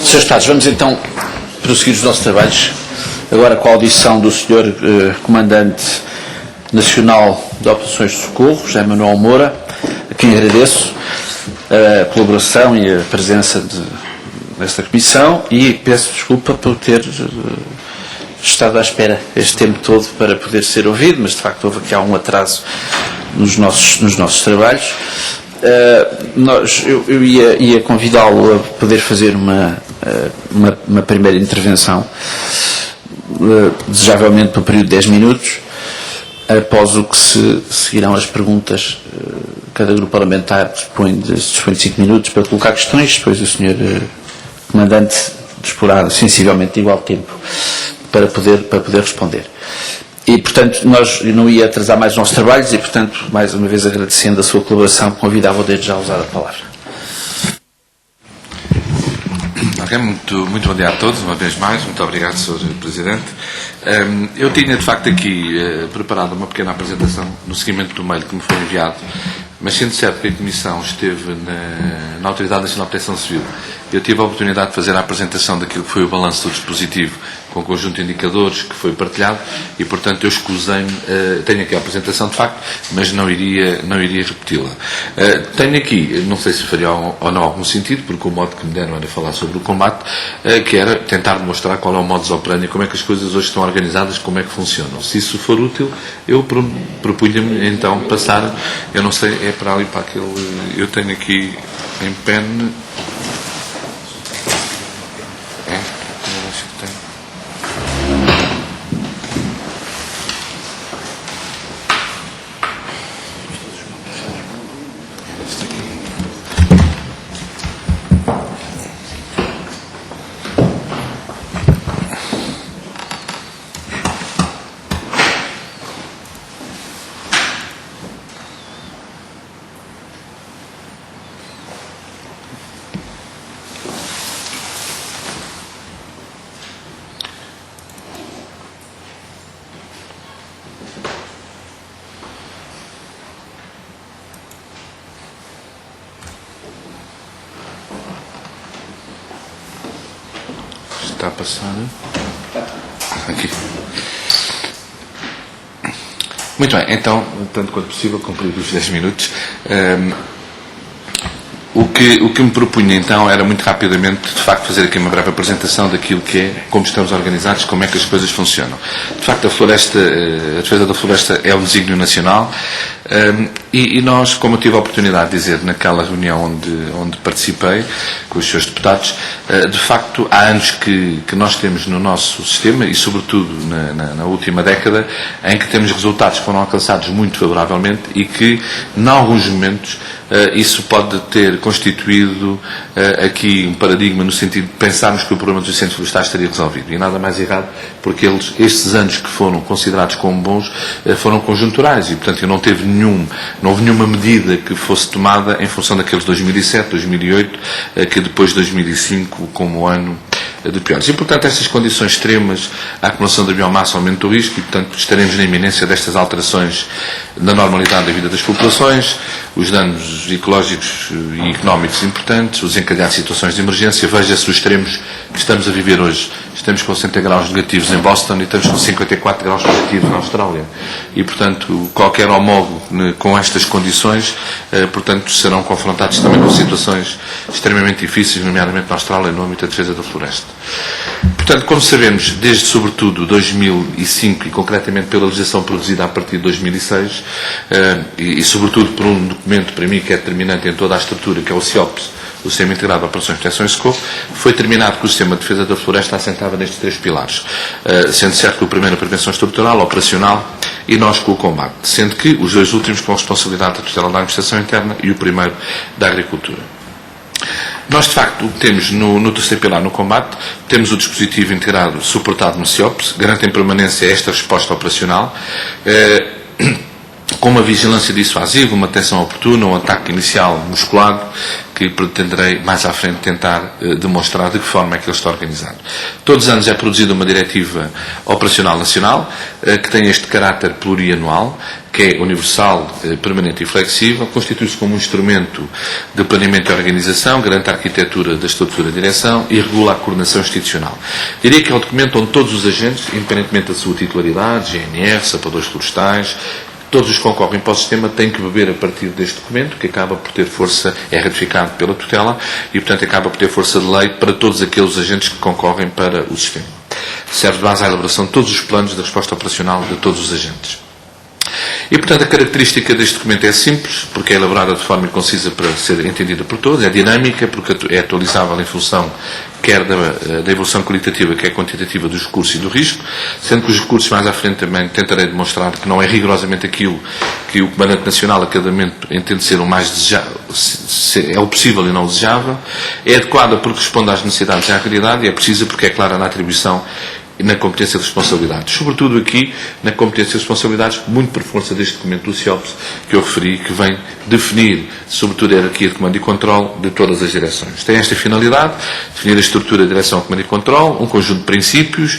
Srs. Deputados, vamos então prosseguir os nossos trabalhos, agora com a audição do Sr. Comandante Nacional de Operações de Socorro, José Manuel Moura, a quem agradeço a colaboração e a presença nesta comissão e peço desculpa por ter estado à espera este tempo todo para poder ser ouvido, mas de facto houve aqui algum atraso nos nossos trabalhos. Eu ia convidá-lo a poder fazer uma primeira intervenção, desejavelmente por um período de 10 minutos, após o que se seguirão as perguntas. Cada grupo parlamentar dispõe de 5 minutos para colocar questões, depois o Sr. Comandante disporá sensivelmente de igual tempo para poder responder. E, portanto, eu não ia atrasar mais os nossos trabalhos e, portanto, mais uma vez agradecendo a sua colaboração, convidava-o desde já a usar a palavra. Ok, muito bom dia a todos, uma vez mais. Muito obrigado, Sr. Presidente. Eu tinha, de facto, aqui preparado uma pequena apresentação no seguimento do mail que me foi enviado, mas sendo certo que a Comissão esteve na Autoridade Nacional de Proteção Civil, eu tive a oportunidade de fazer a apresentação daquilo que foi o balanço do dispositivo com o conjunto de indicadores que foi partilhado e, portanto, eu escusei-me, tenho aqui a apresentação de facto, mas não iria repeti-la. Tenho aqui, não sei se faria ou não algum sentido, porque o modo que me deram era falar sobre o combate, que era tentar demonstrar qual é o modus operandi, como é que as coisas hoje estão organizadas, como é que funcionam. Se isso for útil, eu propunha-me então passar, eu não sei, é para ali, para aquele, eu tenho aqui em pen. Está a passar? Aqui. Muito bem, então, tanto quanto possível, cumprir os 10 minutos. O que me propunha então era muito rapidamente, de facto, fazer aqui uma breve apresentação daquilo que é, como estamos organizados, como é que as coisas funcionam. De facto, a defesa da floresta é um desígnio nacional e nós, como eu tive a oportunidade de dizer naquela reunião onde participei com os seus deputados, de facto, há anos que nós temos no nosso sistema e, sobretudo, na última década, em que temos resultados que foram alcançados muito favoravelmente e que, em alguns momentos, isso pode ter constituído aqui um paradigma no sentido de pensarmos que o problema dos incêndios florestais estaria resolvido. E nada mais errado, porque estes anos que foram considerados como bons foram conjunturais e, portanto, não houve nenhuma medida que fosse tomada em função daqueles 2007, 2008, que depois de 2005 como ano de piores. E, portanto, estas condições extremas, a acumulação da biomassa aumenta o risco e, portanto, estaremos na iminência destas alterações na normalidade da vida das populações, os danos ecológicos e económicos importantes, os encadeados de situações de emergência. Veja-se os extremos que estamos a viver hoje. Estamos com 60 graus negativos em Boston e estamos com 54 graus negativos na Austrália. E, portanto, qualquer homólogo com estas condições, portanto, serão confrontados também com situações extremamente difíceis, nomeadamente na Austrália, no âmbito da defesa da floresta. Portanto, como sabemos, desde sobretudo 2005 e concretamente pela legislação produzida a partir de 2006 e sobretudo por um documento para mim que é determinante em toda a estrutura, que é o CIOPS, o Sistema Integrado de Operações de Proteção e Socorro, foi determinado que o Sistema de Defesa da Floresta assentava nestes 3 pilares, sendo certo que o primeiro a prevenção estrutural, operacional e nós com o combate, sendo que os 2 últimos com a responsabilidade da tutela da administração interna e o primeiro da agricultura. Nós, de facto, temos no terceiro pilar, no combate, temos o dispositivo integrado suportado no CIOPS, garante em permanência esta resposta operacional, com uma vigilância dissuasiva, uma atenção oportuna, um ataque inicial musculado, que pretenderei mais à frente tentar demonstrar de que forma é que ele está organizado. Todos os anos é produzida uma diretiva operacional nacional, que tem este caráter plurianual, que é universal, permanente e flexível, constitui-se como um instrumento de planeamento e organização, garante a arquitetura da estrutura de direção e regula a coordenação institucional. Diria que é um documento onde todos os agentes, independentemente da sua titularidade, GNR, sapadores florestais, todos os que concorrem para o sistema têm que beber a partir deste documento, que acaba por ter força, é ratificado pela tutela, e portanto acaba por ter força de lei para todos aqueles agentes que concorrem para o sistema. Serve de base à elaboração de todos os planos de resposta operacional de todos os agentes. E, portanto, a característica deste documento é simples, porque é elaborada de forma concisa para ser entendida por todos, é dinâmica, porque é atualizável em função quer da evolução qualitativa, quer quantitativa dos recursos e do risco, sendo que os recursos mais à frente também tentarei demonstrar que não é rigorosamente aquilo que o Comandante Nacional a cada momento entende ser o mais desejável, é o possível e não o desejável, é adequada porque responde às necessidades e à realidade e é precisa porque é clara na atribuição e na competência de responsabilidades. Sobretudo aqui, na competência de responsabilidades, muito por força deste documento do CIOPS que eu referi, que vem definir, sobretudo, a hierarquia de comando e controle de todas as direções. Tem esta finalidade, definir a estrutura de direção, comando e controle, um conjunto de princípios,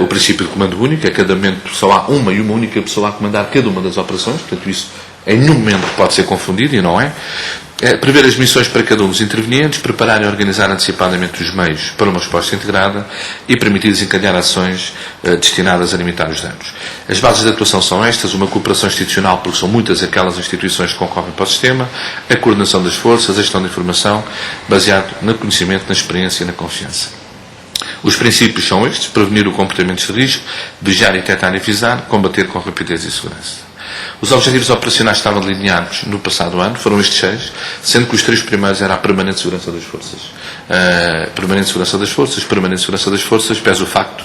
o princípio de comando único, a cada momento só há uma e uma única pessoa a comandar cada uma das operações, portanto isso em nenhum momento pode ser confundido e não é. Prever as missões para cada um dos intervenientes, preparar e organizar antecipadamente os meios para uma resposta integrada e permitir desencadear ações destinadas a limitar os danos. As bases de atuação são estas: uma cooperação institucional, porque são muitas aquelas instituições que concorrem para o sistema, a coordenação das forças, a gestão da informação, baseado no conhecimento, na experiência e na confiança. Os princípios são estes: prevenir o comportamento de risco, vigiar, detectar e avisar, combater com rapidez e segurança. Os objetivos operacionais estavam delineados no passado ano, foram estes 6, sendo que os 3 primeiros era a permanente segurança das forças. Permanente segurança das forças, pese o facto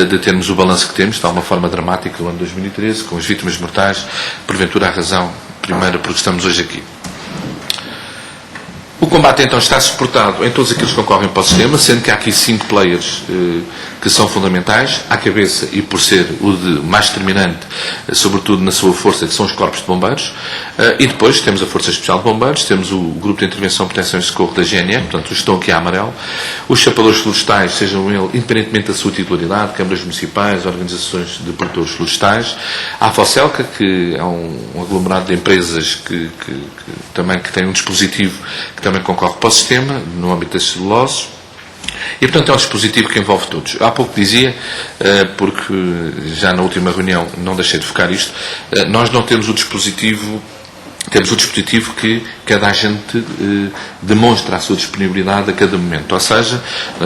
de termos o balanço que temos, de alguma forma dramática, do ano 2013, com as vítimas mortais, porventura a razão primeira porque estamos hoje aqui. O combate então está suportado em todos aqueles que concorrem para o sistema, sendo que há aqui 5 players que são fundamentais, à cabeça e por ser o mais determinante, sobretudo na sua força, que são os corpos de bombeiros, e depois temos a Força Especial de Bombeiros, temos o Grupo de Intervenção, Proteção e Socorro da GNR, portanto os que estão aqui a amarelo, os chapadores florestais, sejam eles, independentemente da sua titularidade, câmaras municipais, organizações de produtores florestais, a FOCELCA, que é um aglomerado de empresas que tem um dispositivo que também concorre para o sistema, no âmbito das celuloses, e portanto é um dispositivo que envolve todos. Há pouco dizia, porque já na última reunião não deixei de focar isto, nós não temos o dispositivo, temos o dispositivo que cada agente demonstra a sua disponibilidade a cada momento. Ou seja,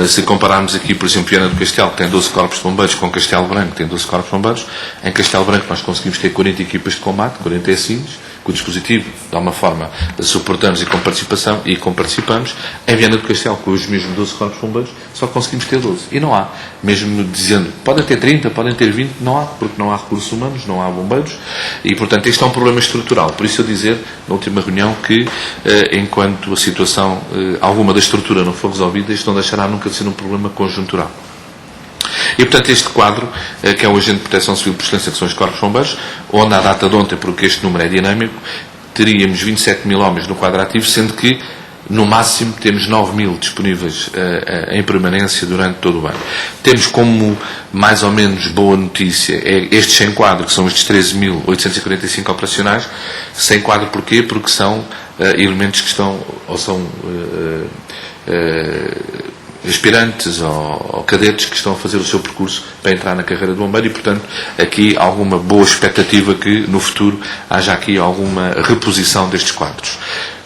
se compararmos aqui, por exemplo, Viana do Castelo, que tem 12 corpos de bombeiros, com Castelo Branco, que tem 12 corpos de bombeiros, em Castelo Branco nós conseguimos ter 40 equipas de combate, 40 ECINs, que o dispositivo, de alguma forma, suportamos e comparticipamos. Em Viana do Castelo, com os mesmos 12 corpos de bombeiros, só conseguimos ter 12. E não há. Mesmo dizendo, podem ter 30, podem ter 20, não há, porque não há recursos humanos, não há bombeiros, e, portanto, este é um problema estrutural. Por isso eu dizer, na última reunião, que enquanto a situação, alguma da estrutura não for resolvida, isto não deixará nunca de ser um problema conjuntural. E, portanto, este quadro, que é o Agente de Proteção Civil por Excelência, que são os Corpos de Bombeiros, onde à data de ontem, porque este número é dinâmico, teríamos 27.000 homens no quadro ativo, sendo que, no máximo, temos 9.000 disponíveis em permanência durante todo o ano. Temos como, mais ou menos, boa notícia, estes sem quadro, que são estes 13.845 operacionais. Sem quadro porquê? Porque são elementos que estão, ou são aspirantes ou cadetes que estão a fazer o seu percurso para entrar na carreira de bombeiro e, portanto, aqui alguma boa expectativa que no futuro haja aqui alguma reposição destes quadros.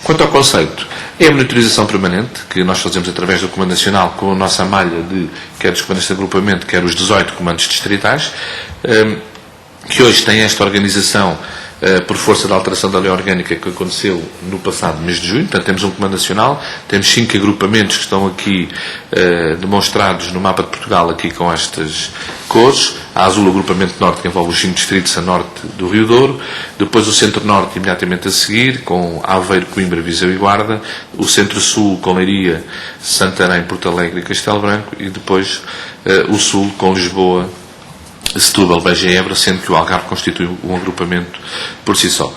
Quanto ao conceito, é a monitorização permanente, que nós fazemos através do Comando Nacional com a nossa malha de, quer dos comandantes de agrupamento, quer os 18 comandos distritais, que hoje tem esta organização por força da alteração da lei orgânica que aconteceu no passado mês de junho. Portanto, temos um Comando Nacional, temos 5 agrupamentos que estão aqui demonstrados no mapa de Portugal, aqui com estas cores. A azul, o agrupamento norte, que envolve os 5 distritos a norte do Rio Douro. Depois o centro-norte, imediatamente a seguir, com Aveiro, Coimbra, Viseu e Guarda. O centro-sul, com Leiria, Santarém, Porto Alegre e Castelo Branco. E depois o sul, com Lisboa, Setúbal, Beja e Évora, sendo que o Algarve constitui um agrupamento por si só.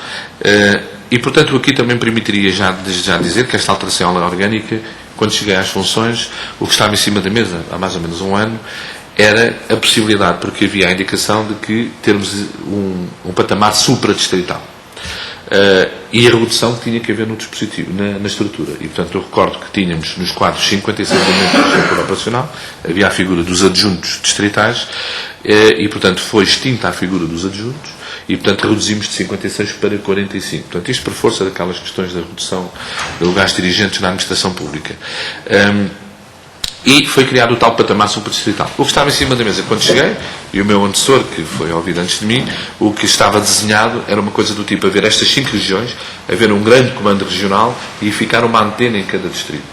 E, portanto, aqui também permitiria desde já dizer que esta alteração à lei orgânica, quando cheguei às funções, o que estava em cima da mesa há mais ou menos um ano, era a possibilidade, porque havia a indicação de que termos um patamar supradistrital. E a redução que tinha que haver no dispositivo, na estrutura. E, portanto, eu recordo que tínhamos nos quadros 56 elementos do estrutura operacional, havia a figura dos adjuntos distritais, e, portanto, foi extinta a figura dos adjuntos, e, portanto, reduzimos de 56 para 45. Portanto, isto por força daquelas questões da redução de lugares dirigentes na administração pública. E foi criado o tal patamar supradistrital. O que estava em cima da mesa quando cheguei, e o meu antecessor, que foi ouvido antes de mim, o que estava desenhado era uma coisa do tipo haver estas 5 regiões, haver um grande comando regional e ficar uma antena em cada distrito.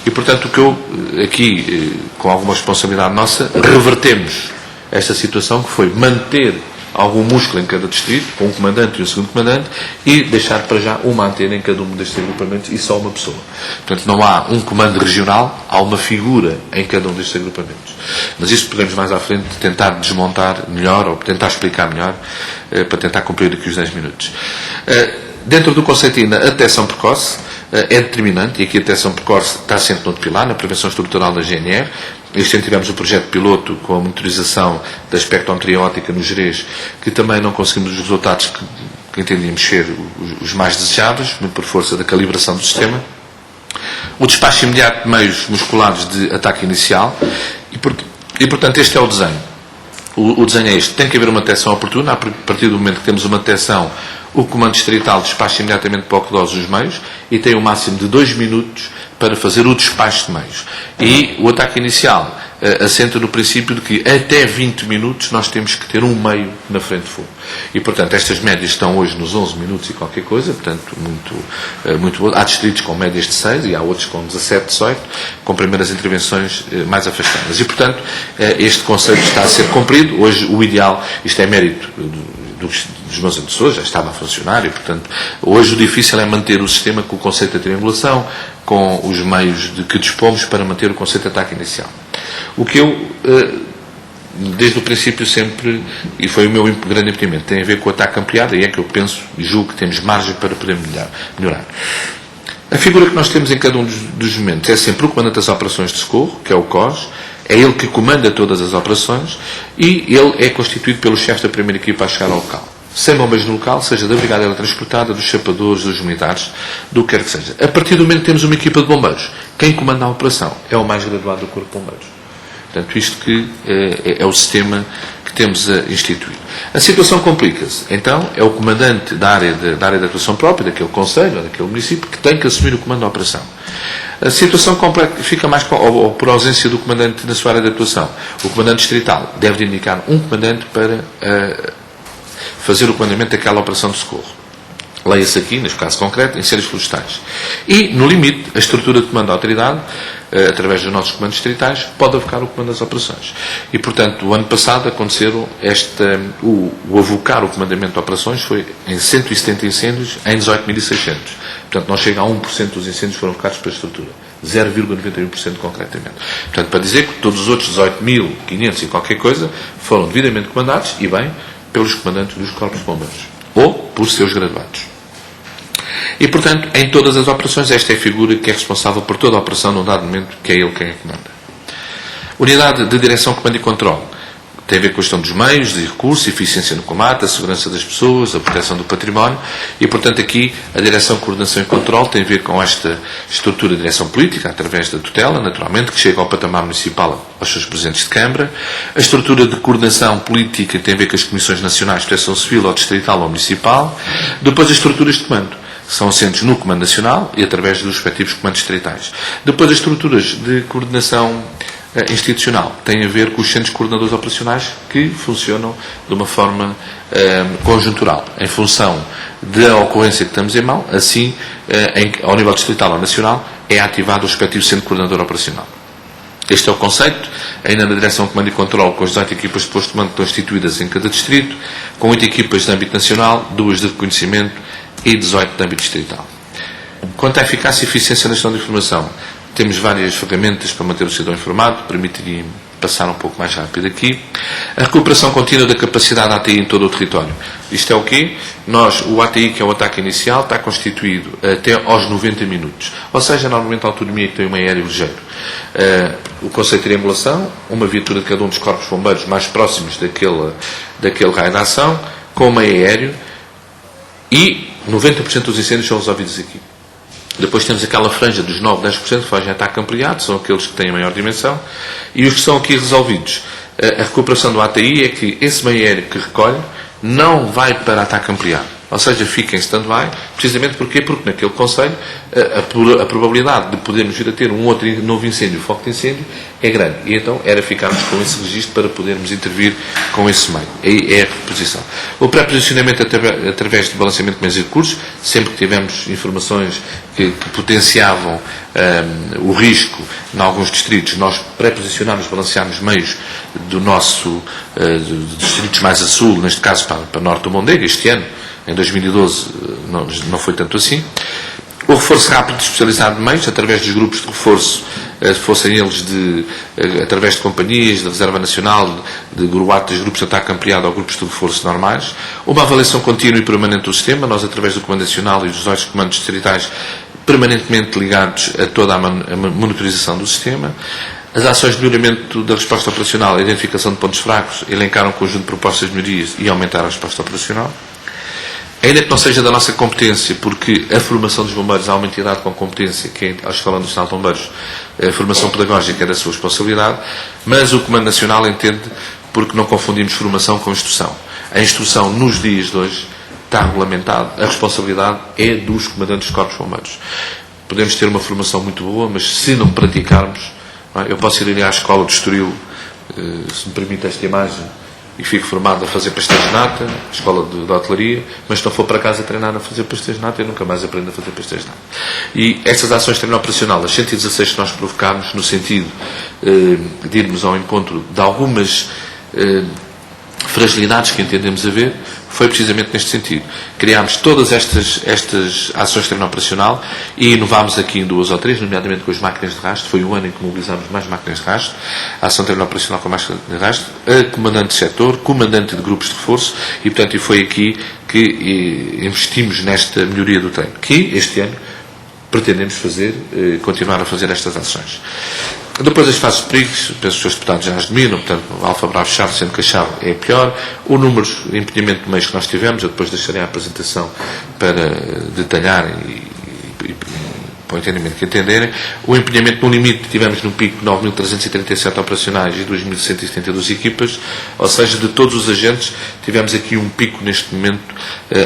E, portanto, o que eu, aqui, com alguma responsabilidade nossa, revertemos esta situação, que foi manter algum músculo em cada distrito, com um comandante e um segundo comandante, e deixar para já uma antena em cada um destes agrupamentos e só uma pessoa. Portanto, não há um comando regional, há uma figura em cada um destes agrupamentos. Mas isso podemos mais à frente tentar desmontar melhor, ou tentar explicar melhor, para tentar cumprir aqui os 10 minutos. Dentro do conceito ainda, a detecção precoce é determinante, e aqui a detecção precoce está sempre no outro pilar, na prevenção estrutural da GNR. Este ano tivemos o projeto piloto com a monitorização da espectrometria óptica no Gerês, que também não conseguimos os resultados que entendíamos ser os mais desejáveis, por força da calibração do sistema. O despacho imediato de meios musculares de ataque inicial, e portanto este é o desenho. O desenho é este. Tem que haver uma detecção oportuna. A partir do momento que temos uma detecção, o comando distrital despacha imediatamente para o CDOS os meios e tem um máximo de 2 minutos para fazer o despacho de meios. E o ataque inicial assenta no princípio de que até 20 minutos nós temos que ter um meio na frente de fogo. E, portanto, estas médias estão hoje nos 11 minutos e qualquer coisa, portanto, muito boa. Há distritos com médias de 6 e há outros com 17, 18, com primeiras intervenções mais afastadas. E, portanto, este conceito está a ser cumprido. Hoje, o ideal, isto é mérito dos meus antecessores, já estava a funcionar, e, portanto, hoje o difícil é manter o sistema com o conceito de triangulação, com os meios de que dispomos para manter o conceito de ataque inicial. O que eu, desde o princípio sempre, e foi o meu grande impedimento, tem a ver com o ataque ampliado, e é que eu penso e julgo que temos margem para poder melhorar. A figura que nós temos em cada um dos momentos é sempre o comandante das operações de socorro, que é o COS, é ele que comanda todas as operações, e ele é constituído pelo chefe da primeira equipa a chegar ao local. Sem bombas no local, seja da brigada teletransportada, dos chapadores, dos militares, do que quer que seja. A partir do momento que temos uma equipa de bombeiros, quem comanda a operação é o mais graduado do Corpo de Bombeiros. Portanto, isto que é o sistema que temos a instituir. A situação complica-se. Então, é o comandante da área de atuação própria, daquele concelho ou daquele município, que tem que assumir o comando da operação. A situação fica mais ou por ausência do comandante na sua área de atuação. O comandante distrital deve indicar um comandante para fazer o comandamento daquela operação de socorro. Leia-se aqui, neste caso concreto, incêndios florestais. E, no limite, a estrutura de comando da autoridade, através dos nossos comandos distritais, pode avocar o comando das operações. E, portanto, o ano passado aconteceram o avocar o comandamento de operações foi em 170 incêndios em 18.600. Portanto, não chega a 1% dos incêndios foram avocados pela estrutura. 0,91% concretamente. Portanto, para dizer que todos os outros 18.500 e qualquer coisa foram devidamente comandados, e bem, pelos comandantes dos corpos de bombeiros. Ou por seus graduados. E, portanto, em todas as operações, esta é a figura que é responsável por toda a operação num dado momento, que é ele quem a comanda. Unidade de direção, comando e controle. Tem a ver com a questão dos meios, de recursos, eficiência no combate, a segurança das pessoas, a proteção do património, e, portanto, aqui a direção, coordenação e controle tem a ver com esta estrutura de direção política, através da tutela, naturalmente, que chega ao patamar municipal aos seus presidentes de Câmara. A estrutura de coordenação política tem a ver com as comissões nacionais de proteção civil, ou distrital ou municipal. Depois, as estruturas de comando, que são assentes no Comando Nacional e através dos respectivos comandos distritais. Depois, as estruturas de coordenação institucional têm a ver com os centros coordenadores operacionais que funcionam de uma forma conjuntural, em função da ocorrência que estamos em mão, assim, ao nível distrital ou nacional, é ativado o respectivo centro coordenador operacional. Este é o conceito, ainda na direção, comando e controle, com as 18 equipas de posto de comando que estão instituídas em cada distrito, com 8 equipas de âmbito nacional, 2 de reconhecimento e 18 de âmbito distrital. Quanto à eficácia e eficiência na gestão de informação, temos várias ferramentas para manter o cidadão informado, passar um pouco mais rápido aqui. A recuperação contínua da capacidade da ATI em todo o território. Isto é o quê? O ATI, que é o ataque inicial, está constituído até aos 90 minutos. Ou seja, normalmente a autonomia que tem um aéreo ligeiro. O conceito de triangulação, uma viatura de cada um dos corpos bombeiros mais próximos daquele raio de ação, com um aéreo, e 90% dos incêndios são resolvidos aqui. Depois temos aquela franja dos 9, 10% que fazem ataque ampliado, são aqueles que têm a maior dimensão, e os que são aqui resolvidos. A recuperação do ATI é que esse meio aéreo que recolhe não vai para ataque ampliado. Ou seja, fica em stand-by, precisamente porquê? Porque naquele concelho a probabilidade de podermos vir a ter um outro novo incêndio, foco de incêndio, é grande. E então era ficarmos com esse registro para podermos intervir com esse meio. Aí é a reposição. O pré-posicionamento através de balanceamento de meios e recursos, sempre que tivemos informações que potenciavam o risco em alguns distritos, nós pré-posicionámos, balanceámos meios do nosso distritos mais a sul, neste caso para norte do Mondego, este ano. Em 2012 não foi tanto assim. O reforço rápido especializado de meios, através dos grupos de reforço, fossem eles através de companhias, da Reserva Nacional, de grupos de ataque ampliado ou grupos de reforço normais. Uma avaliação contínua e permanente do sistema, nós através do Comando Nacional e dos dois comandos distritais, permanentemente ligados a toda a monitorização do sistema. As ações de melhoramento da resposta operacional, a identificação de pontos fracos, elencar um conjunto de propostas de melhorias e aumentar a resposta operacional. Ainda que não seja da nossa competência, porque a formação dos bombeiros há uma entidade com competência, que é a Escola Nacional de Bombeiros, a formação pedagógica é da sua responsabilidade, mas o Comando Nacional entende porque não confundimos formação com instrução. A instrução, nos dias de hoje, está regulamentado, a responsabilidade é dos comandantes dos corpos bombeiros. Podemos ter uma formação muito boa, mas se não praticarmos, eu posso ir ali à escola de Estoril, se me permite esta imagem, e fico formado a fazer pastéis de nata, escola de hotelaria, mas se não for para casa treinar a fazer pastéis de nata, eu nunca mais aprendo a fazer pastéis de nata. E estas ações de treino operacional, as 116 que nós provocámos, no sentido de irmos ao encontro de algumas fragilidades que entendemos haver, foi precisamente neste sentido. Criámos todas estas ações de treino operacional e inovámos aqui em 2 ou 3, nomeadamente com as máquinas de rastro. Foi o ano em que mobilizámos mais máquinas de rastro, a ação de treino operacional com máquinas de rastro, a comandante de setor, comandante de grupos de reforço e, portanto, foi aqui que investimos nesta melhoria do treino, que este ano pretendemos continuar a fazer estas ações. Depois as fases de perigos, penso que os seus deputados já as dominam, portanto, Alfa Bravo Chave, sendo que a Chave é pior. O número de empenhamento de meios que nós tivemos, eu depois deixarei a apresentação para detalhar para o entendimento que entenderem. O empenhamento no limite, tivemos no pico 9.337 operacionais e 2.172 equipas, ou seja, de todos os agentes, tivemos aqui um pico neste momento,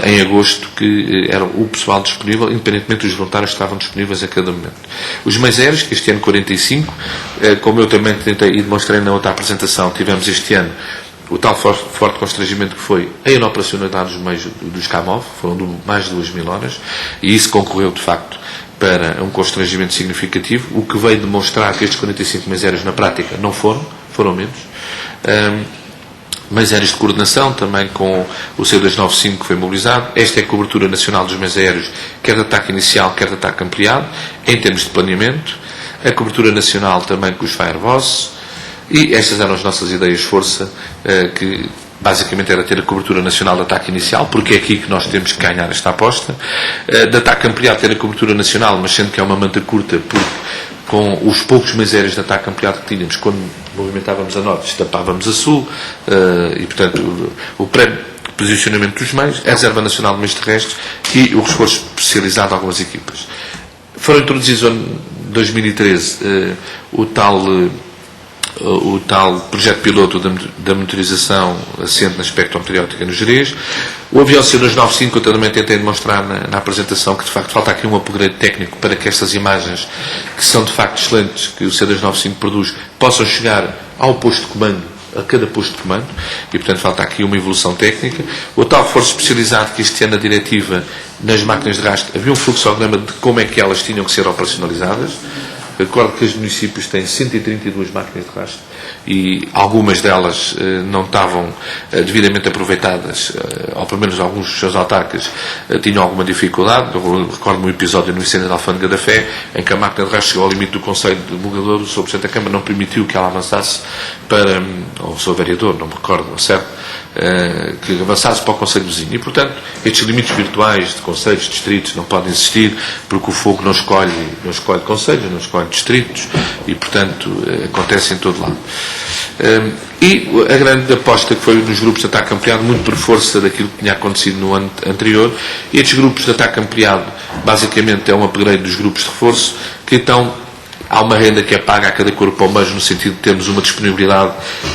em agosto, que era o pessoal disponível, independentemente dos voluntários que estavam disponíveis a cada momento. Os meios aéreos, que este ano 45, como eu também tentei e demonstrei na outra apresentação, tivemos este ano o tal forte constrangimento que foi a inoperacionalidade dos meios dos CAMOV, foram mais de 2.000 horas, e isso concorreu, de facto, para um constrangimento significativo, o que veio demonstrar que estes 45 meios aéreos na prática não foram menos. Meios aéreos de coordenação, também com o C295 que foi mobilizado. Esta é a cobertura nacional dos meios aéreos, quer de ataque inicial, quer de ataque ampliado, em termos de planeamento. A cobertura nacional também com os Fireboss. E estas eram as nossas ideias força, que basicamente era ter a cobertura nacional de ataque inicial, porque é aqui que nós temos que ganhar esta aposta. De ataque ampliado ter a cobertura nacional, mas sendo que é uma manta curta, porque com os poucos meios aéreos de ataque ampliado que tínhamos, quando movimentávamos a norte, destapávamos a sul, e portanto o pré-posicionamento dos meios, a Reserva Nacional de Meios Terrestres e o reforço especializado de algumas equipas. Foram introduzidos em 2013 o tal projeto piloto da monitorização assente na espectrometriótica no Gerês. O avião C295, eu também tentei demonstrar na apresentação que de facto falta aqui um upgrade técnico para que estas imagens, que são de facto excelentes, que o C295 produz, possam chegar ao posto de comando, a cada posto de comando, e portanto falta aqui uma evolução técnica. O tal reforço especializado que este ano a diretiva nas máquinas de rastro, havia um fluxograma de como é que elas tinham que ser operacionalizadas. Recordo que os municípios têm 132 máquinas de rastro e algumas delas não estavam devidamente aproveitadas, ou pelo menos alguns dos seus autarcas tinham alguma dificuldade. Eu recordo-me um episódio no incêndio da Alfândega da Fé, em que a máquina de rastro chegou ao limite do Conselho de Bugador, o Sr. Presidente da Câmara não permitiu que ela avançasse para, ou o Sr. Vereador, não me recordo, certo, que avançasse para o Conselho vizinho. E, portanto, estes limites virtuais de conselhos, distritos, não podem existir, porque o fogo não escolhe conselhos, não escolhe distritos, e, portanto, acontece em todo lado. E a grande aposta que foi nos grupos de ataque ampliado, muito por força daquilo que tinha acontecido no ano anterior, e estes grupos de ataque ampliado, basicamente, é um upgrade dos grupos de reforço, que então há uma renda que é paga a cada corpo ao mês, no sentido de termos uma disponibilidade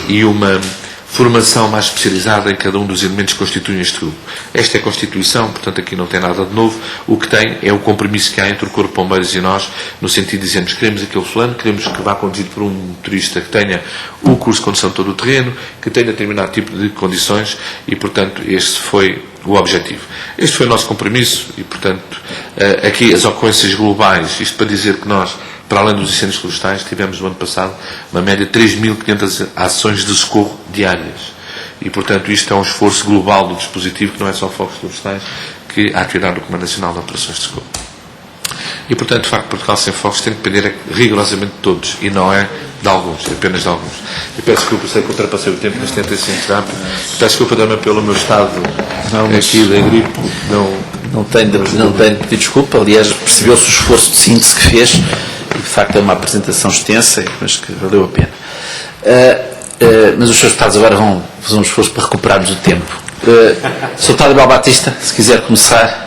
e uma formação mais especializada em cada um dos elementos que constituem este grupo. Esta é a Constituição, portanto aqui não tem nada de novo. O que tem é o compromisso que há entre o Corpo de Bombeiros e nós, no sentido de dizermos que queremos aquele fulano, queremos que vá conduzido por um motorista que tenha o curso de condução de todo o terreno, que tenha determinado tipo de condições e, portanto, este foi o objetivo. Este foi o nosso compromisso e, portanto, aqui as ocorrências globais, isto para dizer que nós, para além dos incêndios florestais, tivemos no ano passado uma média de 3.500 ações de socorro diárias. E, portanto, isto é um esforço global do dispositivo, que não é só focos florestais, que a atividade do Comando Nacional de Operações de Socorro. E, portanto, de facto, Portugal sem fogos tem que depender rigorosamente de todos, e não é de alguns, é apenas de alguns. Eu peço desculpa, sei que ultrapassei o tempo, mas tentei ser muito rápido. Peço desculpa também pelo meu estado aqui da gripe. Não tenho de pedir desculpa, aliás, percebeu-se o esforço de síntese que fez, e de facto é uma apresentação extensa, mas que valeu a pena. Mas os seus deputados agora vão fazer um esforço para recuperarmos o tempo. Sr. Tálio Batista, se quiser começar.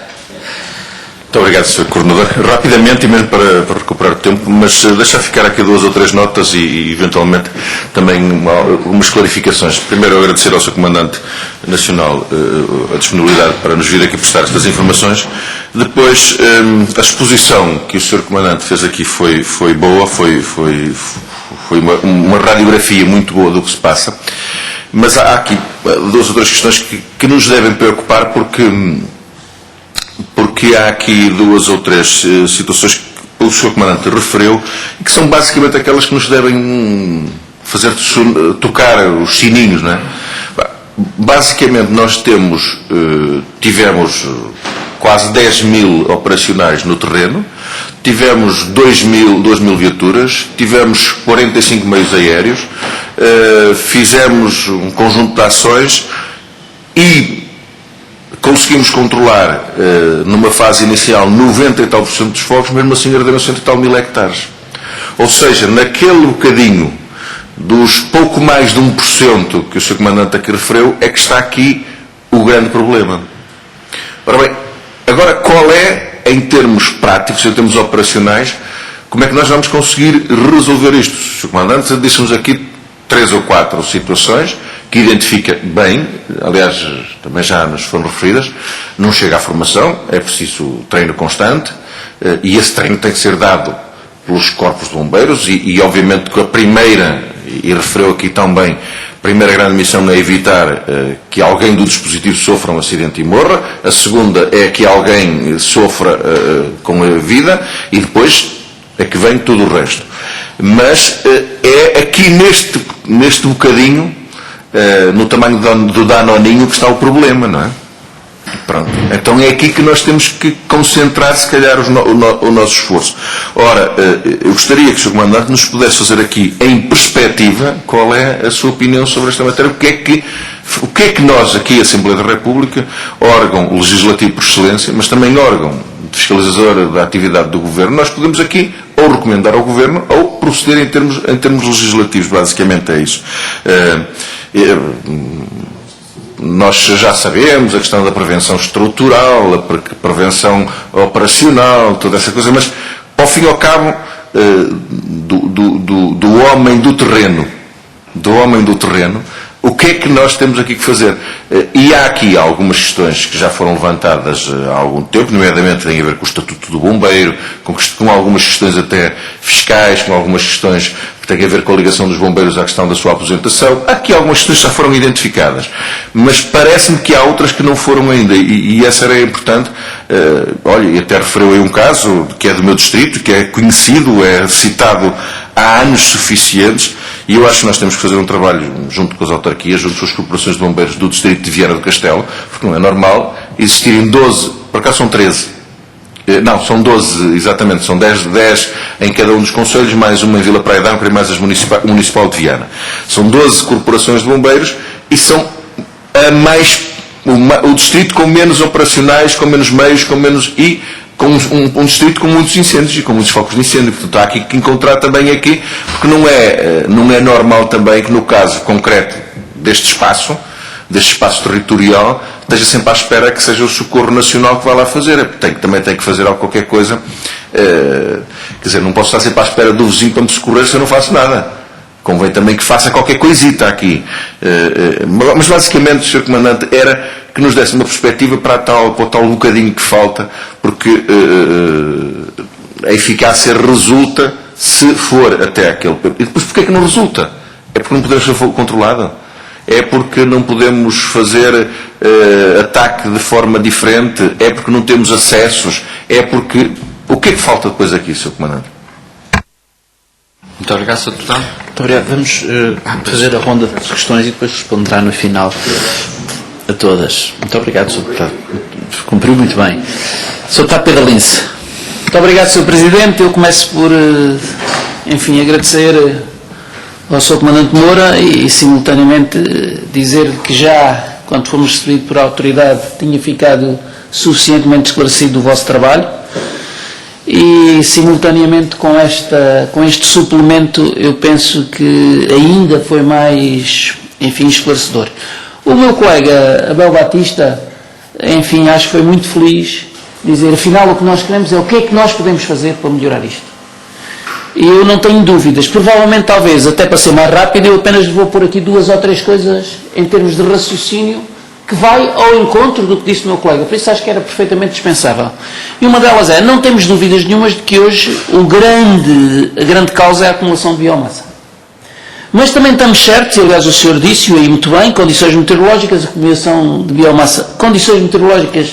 Muito obrigado, Sr. Coordenador. Rapidamente, e mesmo para recuperar o tempo, mas deixar ficar aqui 2 ou 3 notas e eventualmente, também umas clarificações. Primeiro, agradecer ao Sr. Comandante Nacional a disponibilidade para nos vir aqui prestar estas informações. Depois, a exposição que o Sr. Comandante fez aqui foi boa, foi uma radiografia muito boa do que se passa, mas há aqui 2 ou 3 questões que nos devem preocupar, porque há aqui 2 ou 3 situações que o Sr. Comandante referiu e que são basicamente aquelas que nos devem fazer tocar os sininhos, não é? Basicamente nós tivemos quase 10.000 operacionais no terreno, tivemos 2.000 viaturas, tivemos 45 meios aéreos, fizemos um conjunto de ações e conseguimos controlar, numa fase inicial, 90 e tal % dos fogos, mesmo assim arderam 100 e tal mil hectares. Ou seja, naquele bocadinho dos pouco mais de 1% que o Sr. Comandante aqui referiu, é que está aqui o grande problema. Ora bem, agora qual é, em termos práticos, em termos operacionais, como é que nós vamos conseguir resolver isto? O Sr. Comandante disse-nos aqui 3 ou 4 situações que identifica bem, aliás, também já nos foram referidas. Não chega à formação, é preciso treino constante, e esse treino tem que ser dado pelos corpos de bombeiros, e obviamente que a primeira, e referiu aqui também, a primeira grande missão é evitar que alguém do dispositivo sofra um acidente e morra, a segunda é que alguém sofra com a vida, e depois é que vem tudo o resto. Mas é aqui neste bocadinho, no tamanho do danoninho, que está o problema, não é? Pronto. Então é aqui que nós temos que concentrar, se calhar, o nosso esforço. Ora, eu gostaria que o Sr. Comandante nos pudesse fazer aqui, em perspectiva, qual é a sua opinião sobre esta matéria, o que é que nós, aqui, a Assembleia da República, órgão legislativo por excelência, mas também órgão fiscalizador da atividade do Governo, nós podemos aqui ou recomendar ao Governo ou proceder em termos legislativos, basicamente é isso. Nós já sabemos a questão da prevenção estrutural, a prevenção operacional, toda essa coisa, mas ao fim e ao cabo do homem do terreno, o que que é que nós temos aqui que fazer? E há aqui algumas questões que já foram levantadas há algum tempo, nomeadamente tem a ver com o Estatuto do Bombeiro, com algumas questões até fiscais, com algumas questões que têm a ver com a ligação dos bombeiros à questão da sua aposentação. Há aqui algumas questões que já foram identificadas, mas parece-me que há outras que não foram ainda, e essa era importante. Olha, e até referiu aí um caso que é do meu distrito, que é conhecido, é citado há anos suficientes, e eu acho que nós temos que fazer um trabalho junto com as autarquias, junto com as corporações de bombeiros do distrito de Viana do Castelo, porque não é normal existirem 12, por acaso são 13, não, são 12, exatamente, são 10 em cada um dos concelhos, mais uma em Vila Praia de Ancora e mais o Municipal de Viana. São 12 corporações de bombeiros e são o distrito com menos operacionais, com menos meios, com menos... e com um distrito com muitos incêndios e com muitos focos de incêndio. Portanto, há aqui que encontrar também aqui, porque não é normal também que no caso concreto deste espaço territorial, esteja sempre à espera que seja o Socorro Nacional que vá lá fazer. Também tem que fazer qualquer coisa. Quer dizer, não posso estar sempre à espera do vizinho para me socorrer se eu não faço nada. Convém também que faça qualquer coisita aqui. Mas basicamente, Sr. Comandante, era que nos desse uma perspectiva para o tal bocadinho que falta, porque a eficácia resulta se for até aquele... E depois porquê é que não resulta? É porque não podemos ser fogo controlado? É porque não podemos fazer ataque de forma diferente? É porque não temos acessos? É porque... O que é que falta depois aqui, Sr. Comandante? Muito obrigado, Sr. Deputado. Muito obrigado. Vamos fazer a ronda das questões e depois responderá no final a todas. Muito obrigado, Sr. Deputado. Cumpriu muito bem. Sr. Deputado Pedro Lince. Muito obrigado, Sr. Presidente. Eu começo por, agradecer ao Sr. Comandante Moura e simultaneamente dizer que já, quando fomos recebidos por a autoridade, tinha ficado suficientemente esclarecido o vosso trabalho e, simultaneamente com este suplemento, eu penso que ainda foi mais, esclarecedor. O meu colega Abel Batista, acho que foi muito feliz dizer, afinal, o que nós queremos é o que é que nós podemos fazer para melhorar isto. E eu não tenho dúvidas, provavelmente, talvez, até para ser mais rápido, eu apenas vou pôr aqui 2 ou 3 coisas em termos de raciocínio que vai ao encontro do que disse o meu colega, por isso acho que era perfeitamente dispensável. E uma delas é, não temos dúvidas nenhumas de que hoje a grande causa é a acumulação de biomassa. Mas também estamos certos, e aliás o senhor disse-o aí muito bem, condições meteorológicas, acumulação de biomassa, condições meteorológicas,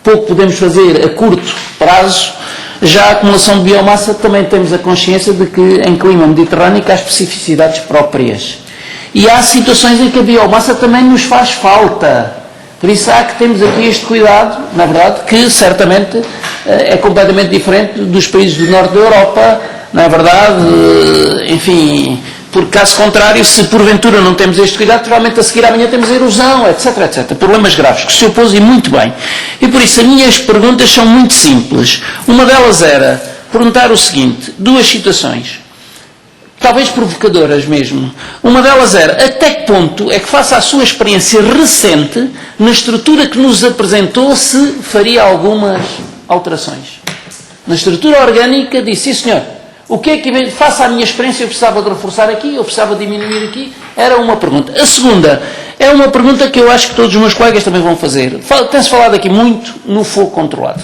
pouco podemos fazer a curto prazo. Já a acumulação de biomassa também temos a consciência de que em clima mediterrâneo há especificidades próprias. E há situações em que a biomassa também nos faz falta. Por isso há que temos aqui este cuidado, na verdade, que certamente é completamente diferente dos países do norte da Europa, na verdade, porque caso contrário, se porventura não temos este cuidado, provavelmente a seguir amanhã temos erosão, etc, etc. Problemas graves, que se opôs e muito bem. E por isso as minhas perguntas são muito simples. Uma delas era perguntar o seguinte, 2 situações, talvez provocadoras mesmo. Uma delas era, até que ponto é que, face à sua experiência recente, na estrutura que nos apresentou, se faria algumas alterações? Na estrutura orgânica disse, sim senhor, o que é que, face à minha experiência, eu precisava de reforçar aqui, eu precisava de diminuir aqui? Era uma pergunta. A segunda é uma pergunta que eu acho que todos os meus colegas também vão fazer. Tem-se falado aqui muito no fogo controlado.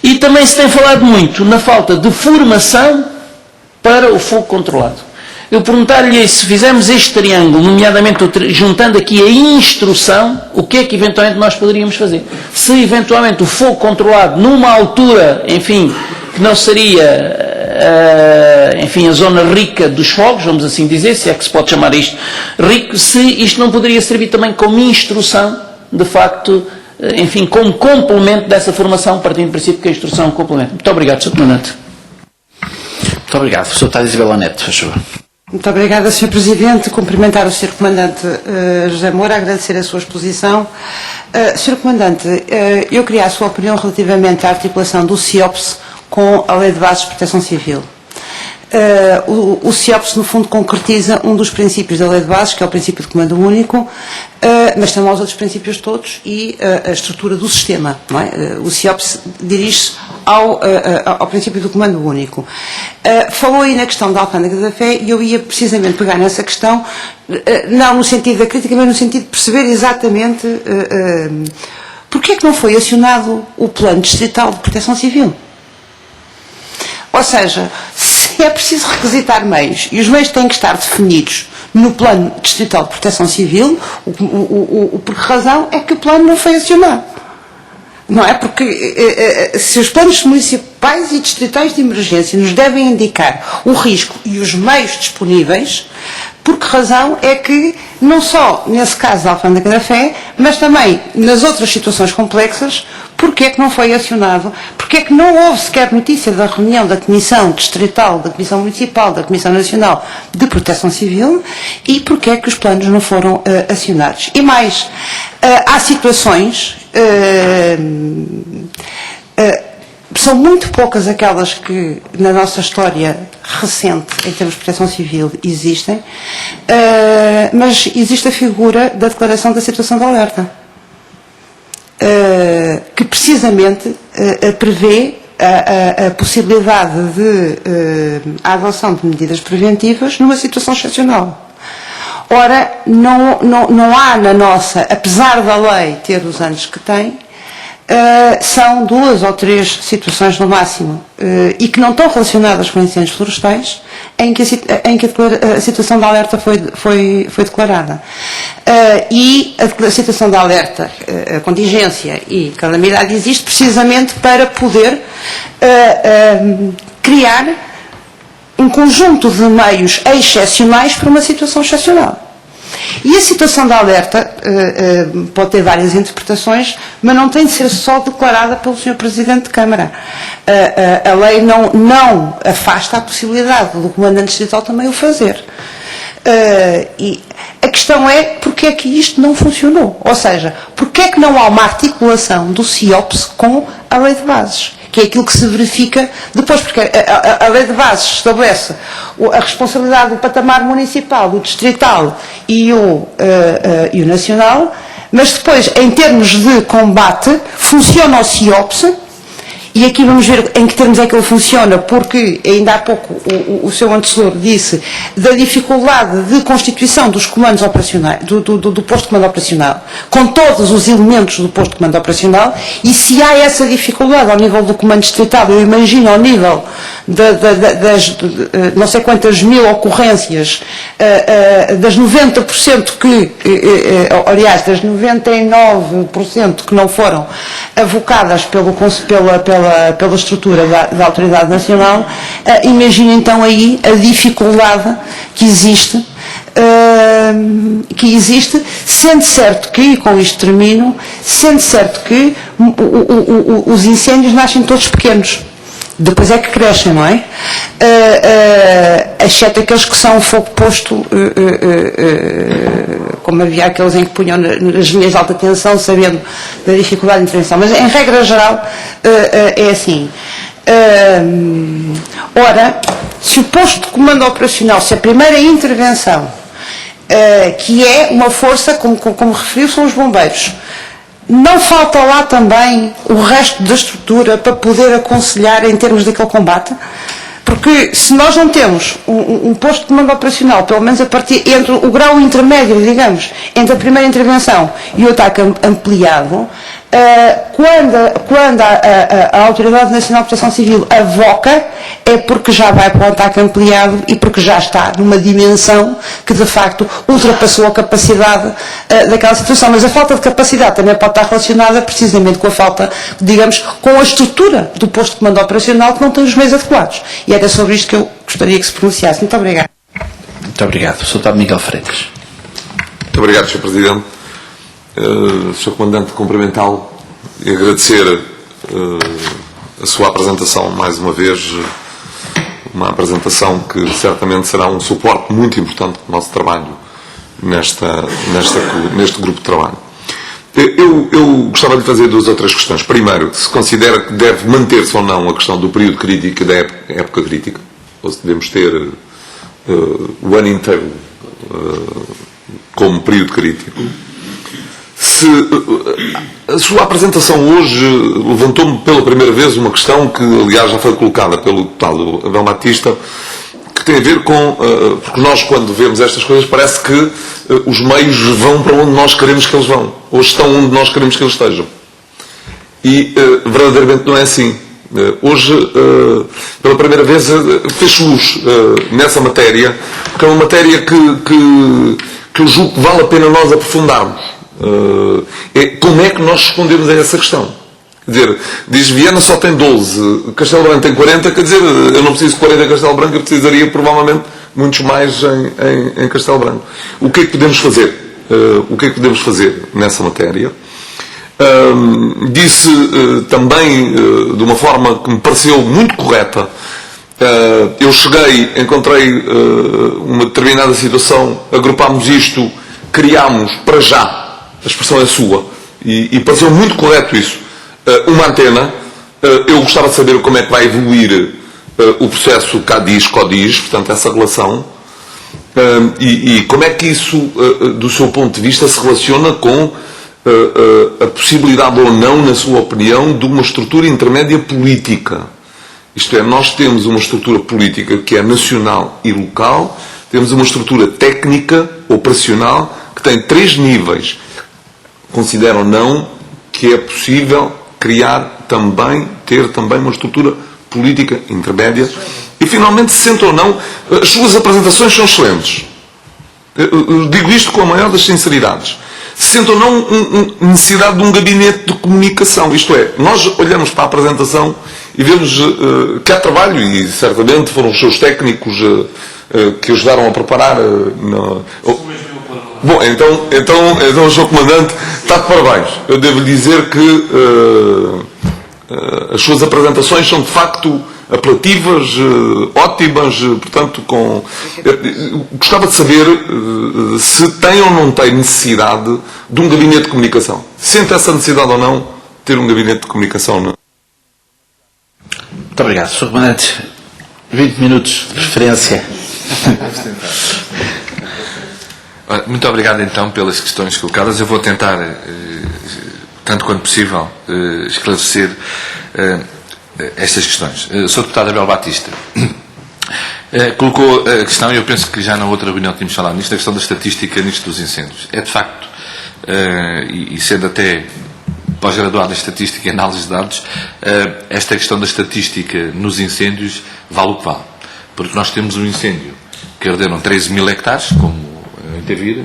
E também se tem falado muito na falta de formação para o fogo controlado. Eu perguntar-lhe se fizermos este triângulo, nomeadamente juntando aqui a instrução, o que é que eventualmente nós poderíamos fazer? Se eventualmente o fogo controlado, numa altura, que não seria, a zona rica dos fogos, vamos assim dizer, se é que se pode chamar isto rico, se isto não poderia servir também como instrução, de facto, como complemento dessa formação, partindo do princípio que a instrução é um complemento. Muito obrigado, Sr. Comandante. Muito obrigado. Sr. Deputado Isabela Neto, faz favor. Muito obrigada, Sr. Presidente. Cumprimentar o Sr. Comandante José Moura, agradecer a sua exposição. Sr. Comandante, eu queria a sua opinião relativamente à articulação do CIOPS com a Lei de Bases de Proteção Civil. O CIOPS, no fundo, concretiza um dos princípios da Lei de Bases, que é o princípio de comando único, mas também aos outros princípios todos e a estrutura do sistema. Não é? O CIOPS dirige-se ao princípio do comando único. Falou aí na questão da Alfândega da Fé e eu ia precisamente pegar nessa questão, não no sentido da crítica, mas no sentido de perceber exatamente porque é que não foi acionado o Plano Distrital de Proteção Civil. Ou seja, se é preciso requisitar meios e os meios têm que estar definidos no Plano Distrital de Proteção Civil, por que razão é que o plano não foi acionado? Não é? Porque se os planos municipais e distritais de emergência nos devem indicar o risco e os meios disponíveis, por que razão é que, não só nesse caso da Alfândega da Fé, mas também nas outras situações complexas, porque é que não foi acionado, porque é que não houve sequer notícia da reunião da Comissão Distrital, da Comissão Municipal, da Comissão Nacional de Proteção Civil e porque é que os planos não foram acionados. E mais, há situações, são muito poucas aquelas que na nossa história recente, em termos de proteção civil, existem, mas existe a figura da declaração da situação de alerta, que precisamente prevê a possibilidade de a adoção de medidas preventivas numa situação excepcional. Ora, não há na nossa, apesar da lei ter os anos que tem, são 2 ou 3 situações no máximo e que não estão relacionadas com incêndios florestais em que a situação de alerta foi declarada. E a situação de alerta, a contingência e calamidade existe precisamente para poder criar um conjunto de meios excepcionais para uma situação excepcional. E a situação de alerta pode ter várias interpretações, mas não tem de ser só declarada pelo Sr. Presidente de Câmara. A lei não afasta a possibilidade do Comandante Distrital também o fazer. E a questão é porque é que isto não funcionou. Ou seja, porque é que não há uma articulação do CIOPS com a lei de bases, que é aquilo que se verifica depois, porque a lei de bases estabelece a responsabilidade do patamar municipal, do distrital e o nacional, mas depois, em termos de combate, funciona o CIOPS, e aqui vamos ver em que termos é que ele funciona, porque ainda há pouco o seu antecessor disse da dificuldade de constituição dos comandos operacionais, do posto de comando operacional, com todos os elementos do posto de comando operacional, e se há essa dificuldade ao nível do comando distrital, eu imagino ao nível das não sei quantas mil ocorrências, das 90% aliás, das 99% que não foram avocadas pela estrutura da Autoridade Nacional, imagina então aí a dificuldade que existe, sendo certo que, e com isto termino, sendo certo que os incêndios nascem todos pequenos. Depois é que crescem, não é? Exceto aqueles que são fogo posto, como havia aqueles em que punham nas linhas de alta tensão, sabendo da dificuldade de intervenção. Mas, em regra geral, é assim. Ora, se o posto de comando operacional, se a primeira intervenção, que é uma força, como referiu, são os bombeiros, não falta lá também o resto da estrutura para poder aconselhar em termos daquele combate? Porque se nós não temos um posto de comando operacional, pelo menos a partir entre o grau intermédio, digamos, entre a primeira intervenção e o ataque ampliado, quando a Autoridade Nacional de Proteção Civil avoca, é porque já vai para o ataque ampliado e porque já está numa dimensão que de facto ultrapassou a capacidade daquela situação. Mas a falta de capacidade também pode estar relacionada precisamente com a falta, digamos, com a estrutura do posto de comando operacional que não tem os meios adequados. E era sobre isto que eu gostaria que se pronunciasse. Muito obrigado. Muito obrigado. Sr. Dr. Miguel Freitas. Muito obrigado, Sr. Presidente. Sr. Comandante, cumprimentá-lo e agradecer a sua apresentação mais uma vez, uma apresentação que certamente será um suporte muito importante para o nosso trabalho neste grupo de trabalho. Eu gostava de fazer duas ou três questões. Primeiro, se considera que deve manter-se ou não a questão do período crítico e da época crítica, ou se devemos ter o ano inteiro como período crítico. A sua apresentação hoje levantou-me pela primeira vez uma questão que, aliás, já foi colocada pelo deputado Abel Batista, que tem a ver com... Porque nós, quando vemos estas coisas, parece que os meios vão para onde nós queremos que eles vão, ou estão onde nós queremos que eles estejam. E verdadeiramente não é assim. Hoje, pela primeira vez, fez luz nessa matéria, porque é uma matéria que eu julgo que vale a pena nós aprofundarmos. Como é que nós respondemos a essa questão? Quer dizer, diz Viana só tem 12, Castelo Branco tem 40, quer dizer, eu não preciso de 40 em Castelo Branco, eu precisaria provavelmente muitos mais em Castelo Branco. O que é que podemos fazer? O que é que podemos fazer nessa matéria? Disse também de uma forma que me pareceu muito correta. Eu encontrei uma determinada situação, agrupámos isto, criámos para já, a expressão é sua, e pareceu muito correto isso, uma antena. Eu gostava de saber como é que vai evoluir o processo CADIS-CODIS, portanto essa relação, e como é que isso, do seu ponto de vista, se relaciona com a possibilidade ou não, na sua opinião, de uma estrutura intermédia política. Isto é, nós temos uma estrutura política que é nacional e local, temos uma estrutura técnica, operacional, que tem 3 níveis. Consideram não que é possível ter também uma estrutura política intermédia? E finalmente, se sente ou não, as suas apresentações são excelentes. Eu digo isto com a maior das sinceridades. Se sente ou não necessidade de um gabinete de comunicação. Isto é, nós olhamos para a apresentação e vemos que há trabalho, e certamente foram os seus técnicos que ajudaram a preparar. Bom, então o Sr. Comandante está de parabéns. Eu devo lhe dizer que as suas apresentações são de facto apelativas, ótimas, portanto, gostava de saber se tem ou não tem necessidade de um gabinete de comunicação. Sente essa necessidade ou não ter um gabinete de comunicação? Não? Muito obrigado. Sr. Comandante, 20 minutos de referência. Muito obrigado então pelas questões colocadas. Eu vou tentar, tanto quanto possível, esclarecer estas questões. Sr. Deputado Abel Batista colocou a questão, e eu penso que já na outra reunião tínhamos falado nisto, a questão da estatística nisto dos incêndios. É de facto, e sendo até pós-graduado em estatística e análise de dados, esta questão da estatística nos incêndios vale o que vale. Porque nós temos um incêndio que arderam 13 mil hectares, como em Tavira,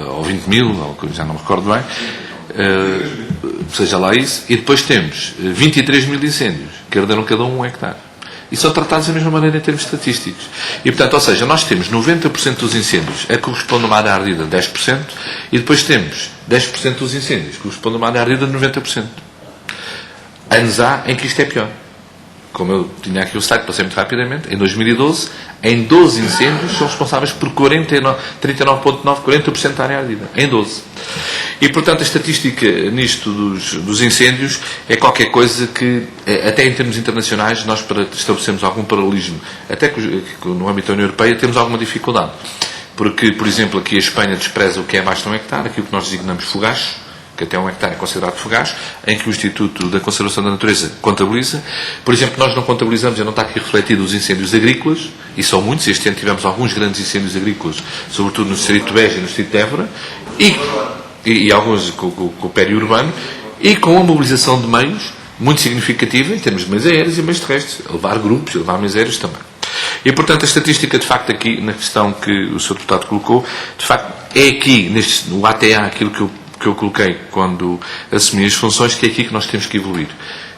ou 20 mil, ou já não me recordo bem, seja lá isso, e depois temos 23 mil incêndios, que arderam cada um hectare. E são tratados da mesma maneira em termos estatísticos. E, portanto, ou seja, nós temos 90% dos incêndios a corresponde a uma área ardida de 10%, e depois temos 10% dos incêndios que corresponde a uma área ardida de 90%. Anos há em que isto é pior. Como eu tinha aqui o site, passei muito rapidamente, em 2012, em 12 incêndios, são responsáveis por 39,9%, 40% da área ardida. Em 12. E, portanto, a estatística nisto dos incêndios é qualquer coisa que, até em termos internacionais, nós, para estabelecermos algum paralelismo, até que no âmbito da União Europeia, temos alguma dificuldade. Porque, por exemplo, aqui a Espanha despreza o que é abaixo de um hectare, aquilo que nós designamos fogacho, que até um hectare é considerado fogaz, em que o Instituto da Conservação da Natureza contabiliza. Por exemplo, nós não contabilizamos, já não está aqui refletido, os incêndios agrícolas, e são muitos. Este ano tivemos alguns grandes incêndios agrícolas, sobretudo no distrito de Beja e no distrito de Évora, e alguns com o periurbano, e com a mobilização de meios muito significativa em termos de meios aéreos e meios terrestres, a levar grupos, a levar meios aéreos também. E, portanto, a estatística, de facto, aqui, na questão que o Sr. Deputado colocou, de facto, é aqui, no ATA, aquilo que eu coloquei quando assumi as funções, que é aqui que nós temos que evoluir.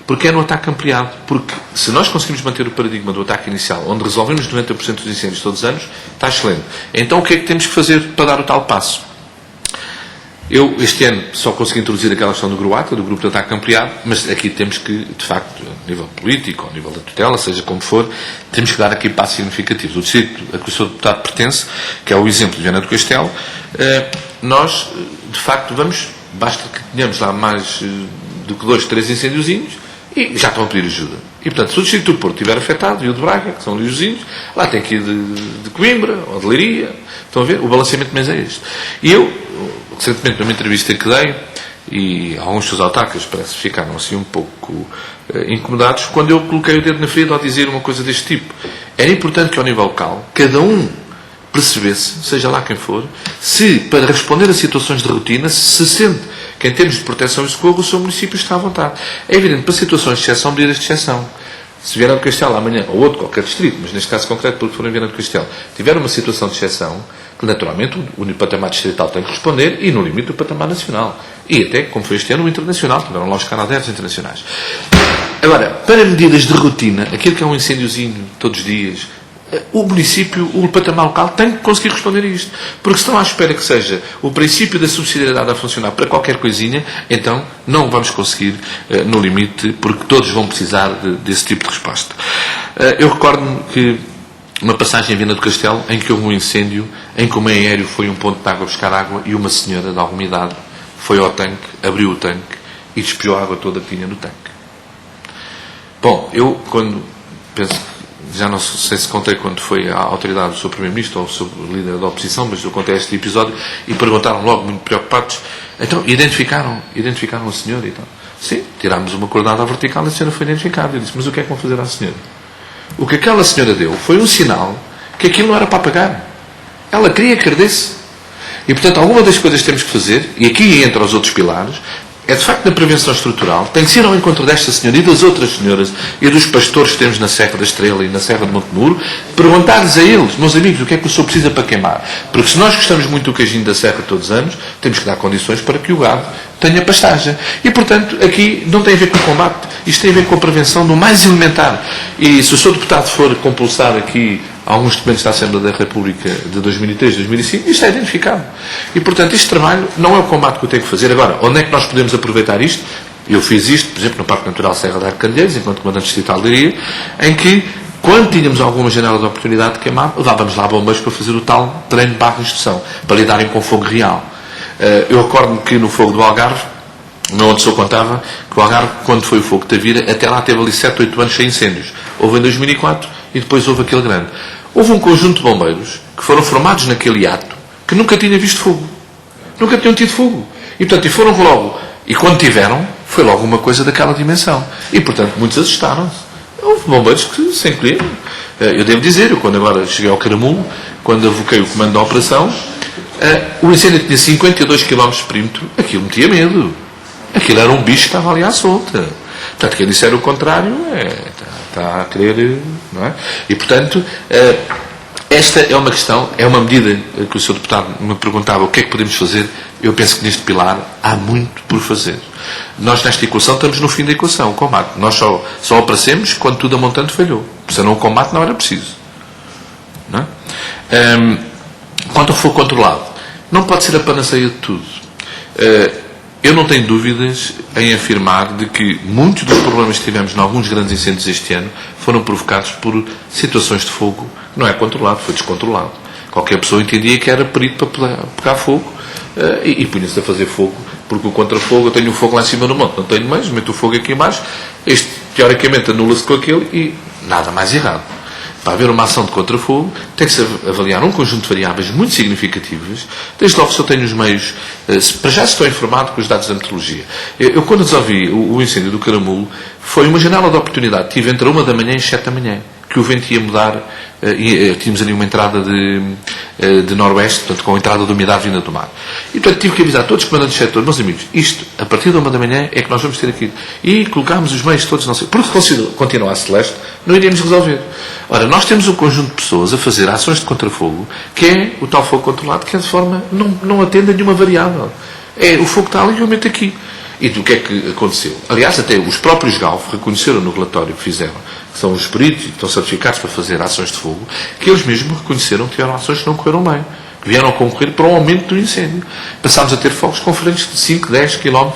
Porque é no ataque ampliado. Porque se nós conseguimos manter o paradigma do ataque inicial, onde resolvemos 90% dos incêndios todos os anos, está excelente. Então o que é que temos que fazer para dar o tal passo? Eu, este ano, só consegui introduzir aquela questão do GRUATA, do Grupo de Ataque Ampliado, mas aqui temos que, de facto, a nível político, ao nível da tutela, seja como for, temos que dar aqui passos significativos. O distrito a que o Sr. Deputado pertence, que é o exemplo de Viana do Castelo, nós, de facto, basta que tenhamos lá mais do que 2, 3 incêndiozinhos e já estão a pedir ajuda. E, portanto, se o distrito do Porto estiver afetado, e o de Braga, que são ali os vizinhos, lá tem que ir de Coimbra ou de Leiria. Estão a ver? O balanceamento mês é este. E eu, recentemente, numa entrevista que dei, e alguns dos autarcas parece que ficaram assim um pouco incomodados quando eu coloquei o dedo na ferida ao dizer uma coisa deste tipo. Era importante que ao nível local cada um percebesse, seja lá quem for, se para responder a situações de rotina se sente que em termos de proteção e socorro o seu município está à vontade. É evidente, para situações de exceção, medidas de exceção. Se Viana do Castelo amanhã, ou outro qualquer distrito, mas neste caso concreto porque for em Viana do Castelo, tiver uma situação de exceção, que naturalmente o patamar distrital tem que responder e no limite o patamar nacional. E até, como foi este ano, o internacional, tiveram lá os canadeiros internacionais. Agora, para medidas de rotina, aquilo que é um incêndiozinho todos os dias, o município, o patamar local tem que conseguir responder a isto. Porque se estão à espera que seja o princípio da subsidiariedade a funcionar para qualquer coisinha, então não vamos conseguir no limite, porque todos vão precisar desse tipo de resposta. Eu recordo-me que uma passagem em Viana do Castelo, em que houve um incêndio, em que o meio aéreo foi um ponto de água buscar água e uma senhora de alguma idade foi ao tanque, abriu o tanque e despejou a água toda que tinha no tanque. Bom, eu quando penso, já não sei se contei quando foi à autoridade do seu Primeiro-Ministro ou do seu líder da oposição, mas eu contei este episódio e perguntaram logo, muito preocupados, então identificaram a senhora e tal. Sim, tirámos uma coordenada vertical e a senhora foi identificada. Eu disse, mas o que é que vão fazer à senhora? O que aquela senhora deu foi um sinal que aquilo não era para apagar. Ela queria que ardesse. E, portanto, alguma das coisas que temos que fazer, e aqui entra os outros pilares, é de facto na prevenção estrutural, tem que ser ao encontro desta senhora e das outras senhoras e dos pastores que temos na Serra da Estrela e na Serra de Montemuro, perguntar-lhes a eles, meus amigos, o que é que o senhor precisa para queimar? Porque se nós gostamos muito do queijinho da Serra todos os anos, temos que dar condições para que o gado tenha pastagem. E, portanto, aqui não tem a ver com o combate, isto tem a ver com a prevenção do mais elementar. E se o Sr. Deputado for compulsar aqui alguns documentos da Assembleia da República de 2003, 2005, isto é identificado. E, portanto, este trabalho não é o combate que eu tenho que fazer. Agora, onde é que nós podemos aproveitar isto? Eu fiz isto, por exemplo, no Parque Natural Serra da Arcandeiros, enquanto comandante distrital de Leiria, em que, quando tínhamos alguma janela de oportunidade de queimar, levávamos lá bombeiros para fazer o tal treino barra instrução, para lidarem com fogo real. Eu recordo-me que no fogo do Algarve, onde o senhor contava, que o Algarve, quando foi o fogo de Tavira, até lá teve ali 7, 8 anos sem incêndios. Houve em 2004 e depois houve aquele grande. Houve um conjunto de bombeiros que foram formados naquele ato que nunca tinha visto fogo. Nunca tinham tido fogo. E, portanto, foram logo. E quando tiveram, foi logo uma coisa daquela dimensão. E, portanto, muitos assustaram-se. Houve bombeiros que se encolheram. Eu devo dizer, eu quando agora cheguei ao Caramulo, quando avoquei o comando da operação, o incêndio tinha 52 km de perímetro. Aquilo metia medo. Aquilo era um bicho que estava ali à solta. Portanto, quem disser o contrário está a querer, não é? E, portanto, esta é uma questão, é uma medida que o Sr. Deputado me perguntava o que é que podemos fazer. Eu penso que neste pilar há muito por fazer. Nós, nesta equação, estamos no fim da equação, o combate. Nós só aparecemos quando tudo a montante falhou. Senão o combate não era preciso. Não é? Quanto ao fogo controlado, não pode ser a panaceia de tudo. Eu não tenho dúvidas em afirmar de que muitos dos problemas que tivemos em alguns grandes incêndios este ano foram provocados por situações de fogo que não é controlado, foi descontrolado. Qualquer pessoa entendia que era perito para pegar fogo e punha-se a fazer fogo, porque o contra-fogo, eu tenho o fogo lá em cima no monte, não tenho mais, meto o fogo aqui embaixo, este teoricamente anula-se com aquele e nada mais errado. Para haver uma ação de contrafogo, tem que se avaliar um conjunto de variáveis muito significativas. Desde logo, se eu tenho os meios, para já estou informado com os dados da meteorologia. Eu quando resolvi o incêndio do Caramulo, foi uma janela de oportunidade. Tive entre 1 da manhã e 7 da manhã, que o vento ia mudar, e tínhamos ali uma entrada de noroeste, portanto, com a entrada de umidade vinda do mar. E, portanto, tive que avisar todos os comandantes de setor, meus amigos, isto, a partir de 1 da manhã, é que nós vamos ter aqui. E colocámos os meios todos, não sei, porque se continuasse leste, não iríamos resolver. Ora, nós temos um conjunto de pessoas a fazer ações de contrafogo, que é o tal fogo controlado, que é de forma, não atende a nenhuma variável. O fogo está ali e eu meto aqui. E do que é que aconteceu? Aliás, até os próprios Galf reconheceram no relatório que fizeram, que são os peritos que estão certificados para fazer ações de fogo, que eles mesmos reconheceram que tiveram ações que não correram bem, que vieram a concorrer para o aumento do incêndio. Passámos a ter fogos com frentes de 5, 10 km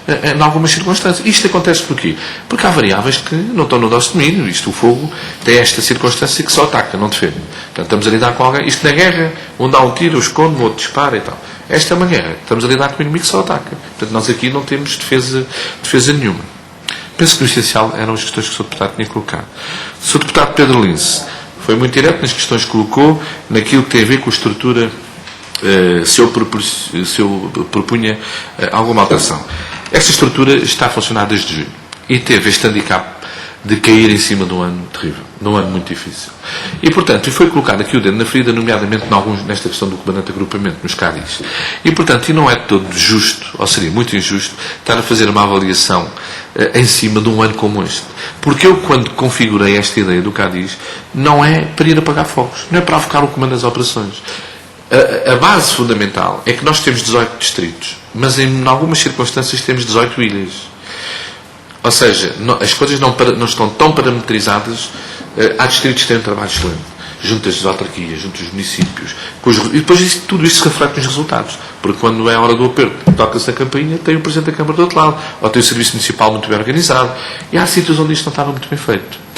em algumas circunstâncias. Isto acontece porquê? Porque há variáveis que não estão no nosso domínio. Isto, o fogo, tem esta circunstância que só ataca, não defende. Portanto, estamos a lidar com alguém. Isto na guerra, um dá um tiro, eu escondo, o outro dispara e tal. Esta é uma guerra. Estamos a lidar com um inimigo que só ataca. Portanto, nós aqui não temos defesa nenhuma. Penso que o essencial eram as questões que o Sr. Deputado tinha colocado. O Sr. Deputado Pedro Lince foi muito direto nas questões que colocou, naquilo que tem a ver com a estrutura se eu propunha alguma alteração. Esta estrutura está a funcionar desde junho e teve este handicap de cair em cima de um ano terrível, de um ano muito difícil. E, portanto, foi colocado aqui o dedo na ferida, nomeadamente nesta questão do comandante de agrupamento, nos CADIs. E, portanto, não é todo justo, ou seria muito injusto, estar a fazer uma avaliação em cima de um ano como este. Porque eu, quando configurei esta ideia do CADIs, não é para ir apagar fogos, não é para avocar o comando das operações. A base fundamental é que nós temos 18 distritos, mas em algumas circunstâncias temos 18 ilhas. Ou seja, as coisas não estão tão parametrizadas. Há distritos que têm um trabalho excelente, junto às autarquias, junto aos municípios, e depois tudo isso se reflete nos resultados. Porque quando é a hora do aperto, toca-se a campainha, tem o Presidente da Câmara do outro lado, ou tem o Serviço Municipal muito bem organizado, e há sítios onde isto não estava muito bem feito.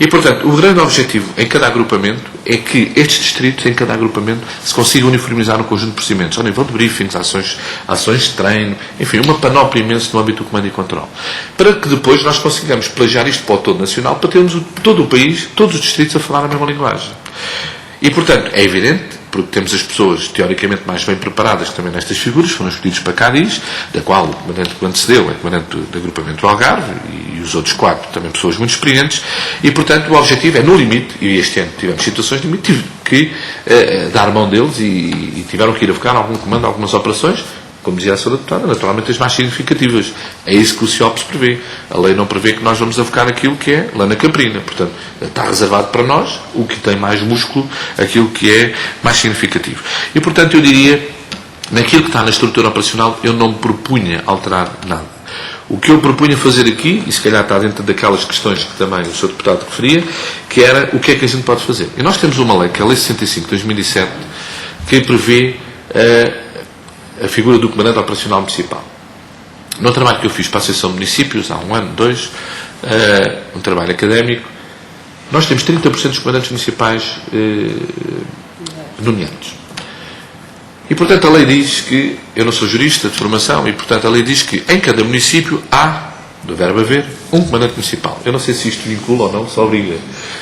E, portanto, o grande objetivo em cada agrupamento é que estes distritos, em cada agrupamento, se consigam uniformizar um conjunto de procedimentos, ao nível de briefings, ações de treino, enfim, uma panóplia imensa no âmbito do comando e controle. Para que depois nós consigamos plagiar isto para o todo nacional, para termos todo o país, todos os distritos a falar a mesma linguagem. E, portanto, é evidente, porque temos as pessoas teoricamente mais bem preparadas que também nestas figuras, foram escolhidos para CADIs, da qual o comandante que antecedeu é o comandante do agrupamento do Algarve, e os outros 4 também pessoas muito experientes, e, portanto, o objetivo é, no limite, e este ano tivemos situações de limite, tive que dar mão deles e tiveram que ir a focar algum comando, algumas operações, como dizia a senhora deputada, naturalmente as mais significativas. É isso que o CIOPS prevê. A lei não prevê que nós vamos avocar aquilo que é lana caprina. Portanto, está reservado para nós o que tem mais músculo, aquilo que é mais significativo. E, portanto, eu diria, naquilo que está na estrutura operacional, eu não me propunha alterar nada. O que eu propunha fazer aqui, e se calhar está dentro daquelas questões que também o Sr. Deputado referia, que era o que é que a gente pode fazer. E nós temos uma lei, que é a Lei 65 de 2007, que prevê a figura do Comandante Operacional Municipal. No trabalho que eu fiz para a Associação de Municípios, há 1 ano, 2, um trabalho académico, nós temos 30% dos comandantes municipais nomeados. E, portanto, a lei diz que, eu não sou jurista de formação, e, portanto, a lei diz que em cada município há, do verbo haver, um comandante municipal. Eu não sei se isto vincula ou não, só obriga.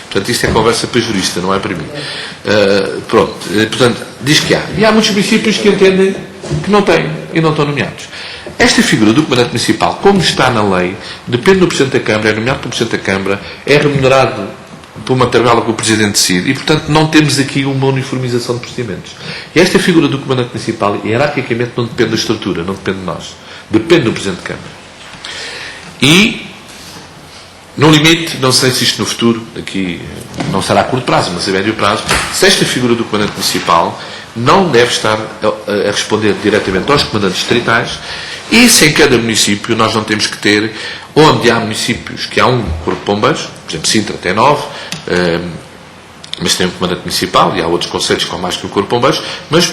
Portanto, isto é conversa para jurista, não é para mim. Portanto, diz que há. E há muitos municípios que entendem que não têm e não estão nomeados. Esta figura do comandante municipal, como está na lei, depende do Presidente da Câmara, é nomeado pelo Presidente da Câmara, é remunerado por uma tabela que o Presidente decide e, portanto, não temos aqui uma uniformização de procedimentos. E esta figura do comandante municipal, hierarquicamente, não depende da estrutura, não depende de nós. Depende do Presidente da Câmara. E, no limite, não sei se isto no futuro, aqui não será a curto prazo, mas a médio prazo, se esta figura do comandante municipal não deve estar a responder diretamente aos comandantes distritais, e se em cada município nós não temos que ter, onde há municípios que há um corpo de bombeiros, por exemplo, Sintra tem 9, mas tem um comandante municipal, e há outros concelhos com mais que um corpo de bombeiros, mas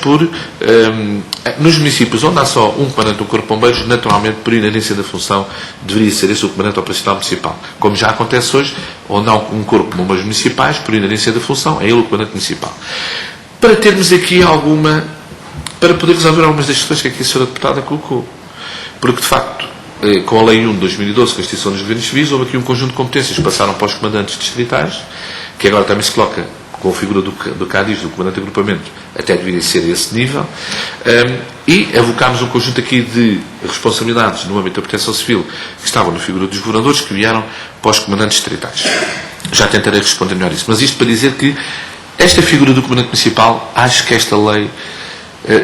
nos municípios onde há só um comandante do corpo de bombeiros, naturalmente, por inerência da função, deveria ser esse o comandante operacional municipal. Como já acontece hoje, onde há um corpo de bombeiros municipais, por inerência da função, é ele o comandante municipal. Para termos aqui para poder resolver algumas das questões que aqui a senhora deputada colocou. Porque, de facto, com a Lei 1 de 2012, com a Constituição dos Governos Civis, houve aqui um conjunto de competências que passaram para os comandantes distritais, que agora também se coloca com a figura do CADIs, do comandante de agrupamento, até deveria ser a esse nível, e avocámos um conjunto aqui de responsabilidades no âmbito da proteção civil que estavam na figura dos governadores, que vieram para os comandantes distritais. Já tentarei responder melhor isso. Mas isto para dizer que esta figura do comandante municipal, acho que esta lei,